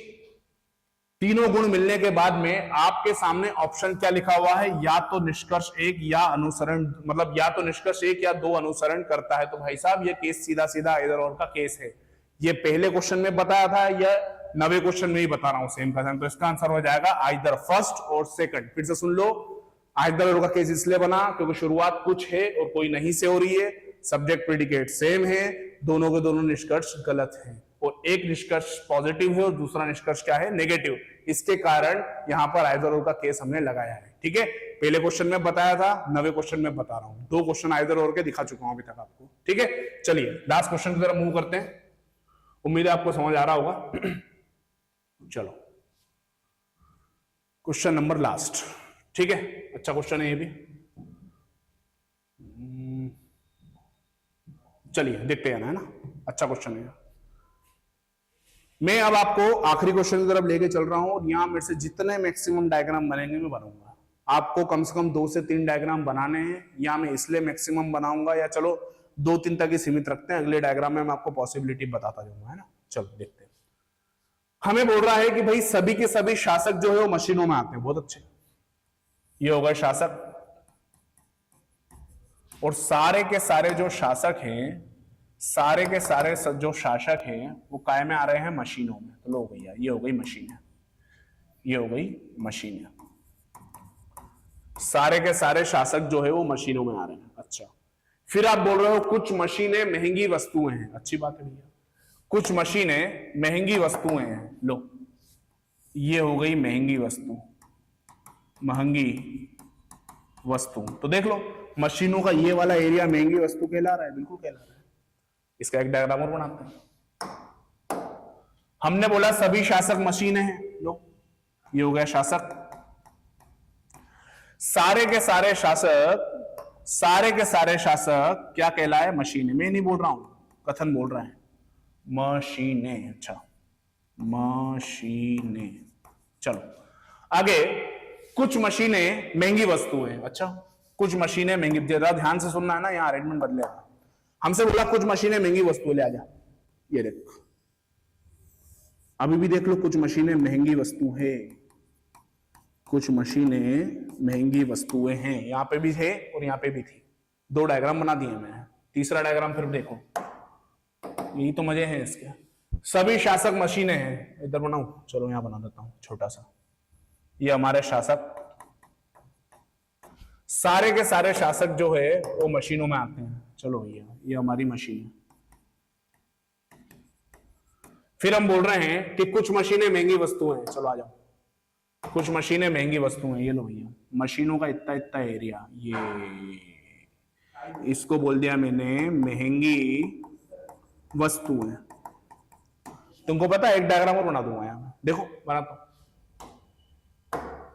तीनों गुण मिलने के बाद में आपके सामने ऑप्शन क्या लिखा हुआ है, या तो निष्कर्ष एक या अनुसरण, मतलब या तो निष्कर्ष एक या दो अनुसरण करता है। तो भाई साहब ये केस सीधा सीधा इधर और का केस है। ये पहले क्वेश्चन में बताया था या 9वें क्वेश्चन में ही बता रहा हूं सेम का सेम। तो इसका आंसर हो जाएगा आइदर फर्स्ट और सेकंड। फिर से सुन लो, आइदर और का केस इसलिए बना क्योंकि शुरुआत कुछ है और कोई नहीं से हो रही है, सब्जेक्ट प्रेडिकेट सेम है, दोनों के दोनों निष्कर्ष गलत हैं और एक निष्कर्ष पॉजिटिव है और दूसरा निष्कर्ष क्या है, नेगेटिव। इसके कारण यहां पर आइदर और का केस हमने लगाया है। ठीक है, पहले क्वेश्चन में बताया था, 9वें क्वेश्चन में बता रहा हूं। 2 क्वेश्चन आइदर और के दिखा चुका हूं अभी तक आपको। ठीक है, चलिए लास्ट क्वेश्चन की तरफ मूव करते हैं। उम्मीद है आपको समझ आ रहा होगा। चलो क्वेश्चन नंबर लास्ट। ठीक है, अच्छा क्वेश्चन है ये भी। चलिए देखते हैं ना, अच्छा क्वेश्चन है। मैं अब आपको आखिरी क्वेश्चन की तरफ लेके चल रहा हूं और यहां मेरे से जितने मैक्सिमम डायग्राम बनेंगे मैं बनाऊंगा। आपको कम से कम 2 से 3 डायग्राम बनाने हैं, या मैं इसलिए मैक्सिमम बनाऊंगा, या चलो 2-3 तक ही सीमित रखते हैं, अगले डायग्राम में मैं आपको पॉसिबिलिटी बताता जाऊंगा, है ना। चलो देखते हैं। हमें बोल रहा है कि भाई सभी के सभी शासक जो है वो मशीनों में आते हैं। बहुत अच्छे, ये होगा शासक, और सारे के सारे जो शासक हैं, सारे के सारे जो शासक हैं वो काय में आ रहे हैं, मशीनों में। तो लो भैया, ये हो गई मशीन है, ये हो गई मशीन है। सारे के सारे शासक जो है वो मशीनों में आ रहे हैं। अच्छा, फिर आप बोल रहे हो कुछ मशीनें महंगी वस्तुएं हैं। अच्छी बात है भैया, कुछ मशीनें महंगी वस्तुएं हैं। लो, ये हो गई महंगी वस्तु, महंगी वस्तु। तो देख लो, मशीनों का ये वाला एरिया महंगी वस्तु कहला रहा है, बिल्कुल कहला रहा है। इसका एक डायग्राम और बनाते हैं। हमने बोला सभी शासक मशीनें हैं। लो, ये हो गया शासक। सारे के सारे शासक, सारे के सारे शासक क्या कहलाए, मशीनें। मैं नहीं बोल रहा हूं, कथन बोल रहा है, मशीनें। अच्छा, मशीनें। चलो आगे, कुछ मशीनें महंगी वस्तुएं। अच्छा, कुछ मशीनें महंगी, जरा ध्यान से सुनना है ना, यहां अरेंजमेंट बदलेगा। हमसे बोला कुछ मशीनें महंगी वस्तुएं, ले आजा। ये देख, अभी भी देख लो, कुछ मशीनें महंगी वस्तु है, कुछ मशीनें महंगी वस्तुएं हैं। यहां पे भी है और यहां पे भी थी। 2 डायग्राम बना दिए मैंने। तीसरा डायग्राम फिर देखो, यही तो मजे हैं इसके। सभी शासक मशीनें हैं, इधर बनाऊं, चलो यहां बना देता हूं छोटा सा। ये हमारे शासक, सारे के सारे शासक जो है वो मशीनों में आते हैं। चलो भैया, ये हमारी मशीन है। फिर हम बोल रहे हैं कि कुछ मशीनें महंगी वस्तुएं हैं। चलो आ जाओ, कुछ मशीनें महंगी वस्तुएं। ये लो भैया, मशीनों का इतना इतना एरिया, ये इसको बोल दिया मैंने महंगी वस्तुएं। तुमको पता है, एक डायग्राम और बना दूंगा यहां, देखो बनाता हूं।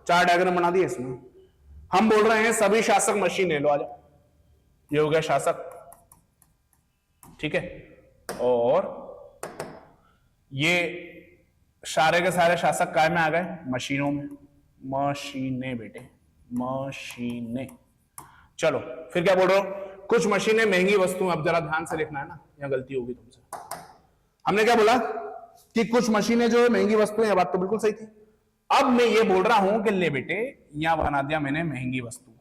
4 डायग्राम बना दिए इसमें। हम बोल रहे हैं सभी शासक मशीनें। लो आ जाओ, ये हो गया शासक। ठीक है, और ये सारे के सारे शासक काय में आ गए, मशीनों में। मशीनें बेटे, मशीनें। चलो फिर क्या बोल रहे हो, कुछ मशीनें महंगी वस्तु। अब जरा ध्यान से लिखना है ना, यहां गलती होगी तुमसे। हमने क्या बोला कि कुछ मशीनें जो है महंगी वस्तुएं। ये बात तो बिल्कुल सही थी। अब मैं ये बोल रहा हूं कि ले बेटे, यहां बना दिया मैंने महंगी वस्तु।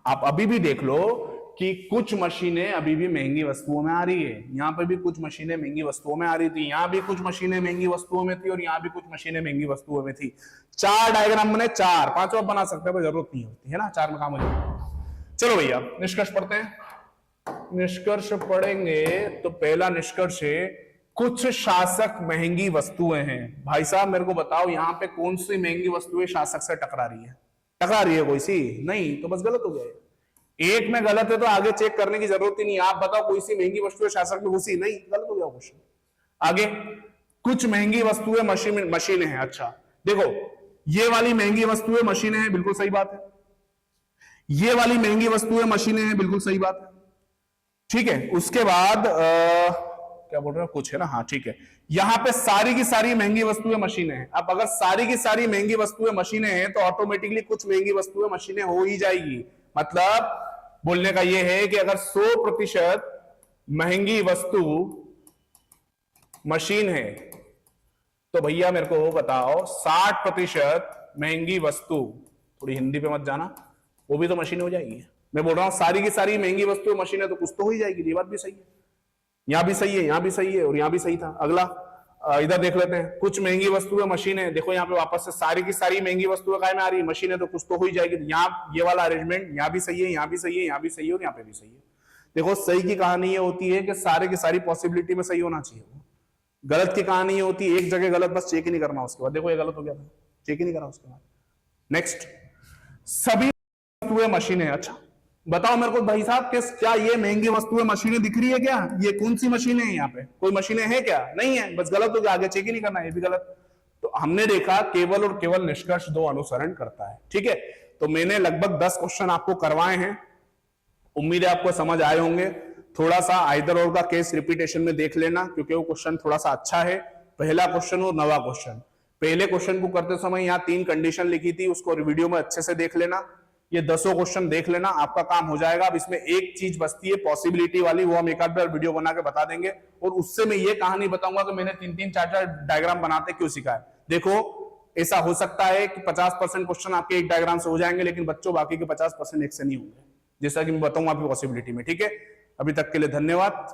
आप अभी भी देख लो कि कुछ मशीनें अभी भी महंगी वस्तुओं में आ रही है। यहां पर भी कुछ मशीनें महंगी वस्तुओं में आ रही थी, यहां भी कुछ मशीनें महंगी वस्तुओं में थी, और यहां भी कुछ मशीनें महंगी वस्तुओं में थी। 4 डायग्राम बने, 4, 5 और बना सकते हैं, जरूरत नहीं होती है ना, 4 में काम हो जाए। चलो भैया निष्कर्ष पढ़ते हैं। निष्कर्ष पढ़ेंगे तो पहला निष्कर्ष है, कुछ शासक महंगी वस्तुएं हैं। भाई साहब मेरे को बताओ, यहां पे कौन सी महंगी वस्तुएं शासक से टकरा रही है? टकरा रही है कोई सी? नहीं, तो बस गलत हो गया। एक में गलत है तो आगे चेक करने की जरूरत ही नहीं। आप बताओ कोई सी महंगी वस्तुएं शासक में घुसी? नहीं, गलत हो गया क्वेश्चन। आगे, कुछ महंगी वस्तुएं मशीनें हैं। अच्छा देखो, ये वाली महंगी वस्तुएं मशीनें हैं, बिल्कुल सही बात है। ये वाली महंगी वस्तुएं मशीनें हैं, बिल्कुल सही बात है। ठीक है, उसके बाद क्या बोल रहे हो, कुछ है ना, हाँ ठीक है। यहां पे सारी की सारी महंगी वस्तुएं मशीनें हैं। अब अगर सारी की सारी महंगी वस्तुएं मशीनें हैं तो ऑटोमेटिकली कुछ महंगी वस्तुएं मशीनें हो ही जाएगी। मतलब बोलने का यह है कि अगर 100% महंगी वस्तु मशीन है तो भैया मेरे को बताओ 60% महंगी वस्तु, थोड़ी हिंदी पे मत जाना, वो भी तो मशीन हो जाएगी। मैं बोल रहा हूं सारी की सारी महंगी वस्तु मशीन है तो कुछ तो हो ही जाएगी। ये बात भी सही है, यहां भी सही है, यहां भी सही है और यहां भी सही था। अगला इधर देख लेते हैं, कुछ महंगी वस्तुएं मशीन है। देखो यहाँ पे वापस से सारी की सारी महंगी वस्तुएं काय में आ रही है, मशीन है तो कुछ तो हो ही जाएगी। यहाँ ये वाला अरेंजमेंट यहाँ भी सही है, यहाँ भी सही है, यहाँ भी सही है और यहाँ पे भी सही है। देखो सही की कहानी ये होती है कि सारे की सारी पॉसिबिलिटी में सही होना चाहिए। गलत की कहानी ये होती है एक जगह गलत, बस चेक ही नहीं करना उसके बाद। देखो ये गलत हो गया था, चेक ही नहीं करा उसके बाद। नेक्स्ट, सभी वस्तुएं मशीनें। अच्छा बताओ मेरे को भाई साहब, क्या ये महंगी वस्तुएं मशीनें दिख रही है क्या? ये कौन सी मशीनें हैं? यहाँ पे कोई मशीनें हैं क्या? नहीं है, बस गलत हो गया, आगे चेक ही नहीं करना, ये भी गलत। तो हमने देखा केवल और केवल निष्कर्ष 2 अनुसरण करता है। ठीक है, तो मैंने लगभग 10 क्वेश्चन आपको करवाए हैं, उम्मीद है आपको समझ आए होंगे। थोड़ा सा आइदर और का केस रिपीटेशन में देख लेना क्योंकि वो क्वेश्चन थोड़ा सा अच्छा है। पहला क्वेश्चन और नवा क्वेश्चन, पहले क्वेश्चन को करते समय यहाँ 3 कंडीशन लिखी थी, उसको वीडियो में अच्छे से देख लेना। ये 10 क्वेश्चन देख लेना, आपका काम हो जाएगा। अब इसमें एक चीज बचती है पॉसिबिलिटी वाली, वो हम एक आध बार वीडियो बना के बता देंगे और उससे मैं ये कहानी बताऊंगा कि मैंने 3-3 4-4 डायग्राम बनाते क्यों सिखाए। देखो ऐसा हो सकता है कि 50% क्वेश्चन आपके एक डायग्राम से हो जाएंगे, लेकिन बच्चों बाकी के 50% एक से नहीं होंगे, जैसा कि मैं बताऊंगा आपकी पॉसिबिलिटी में। ठीक है, अभी तक के लिए धन्यवाद।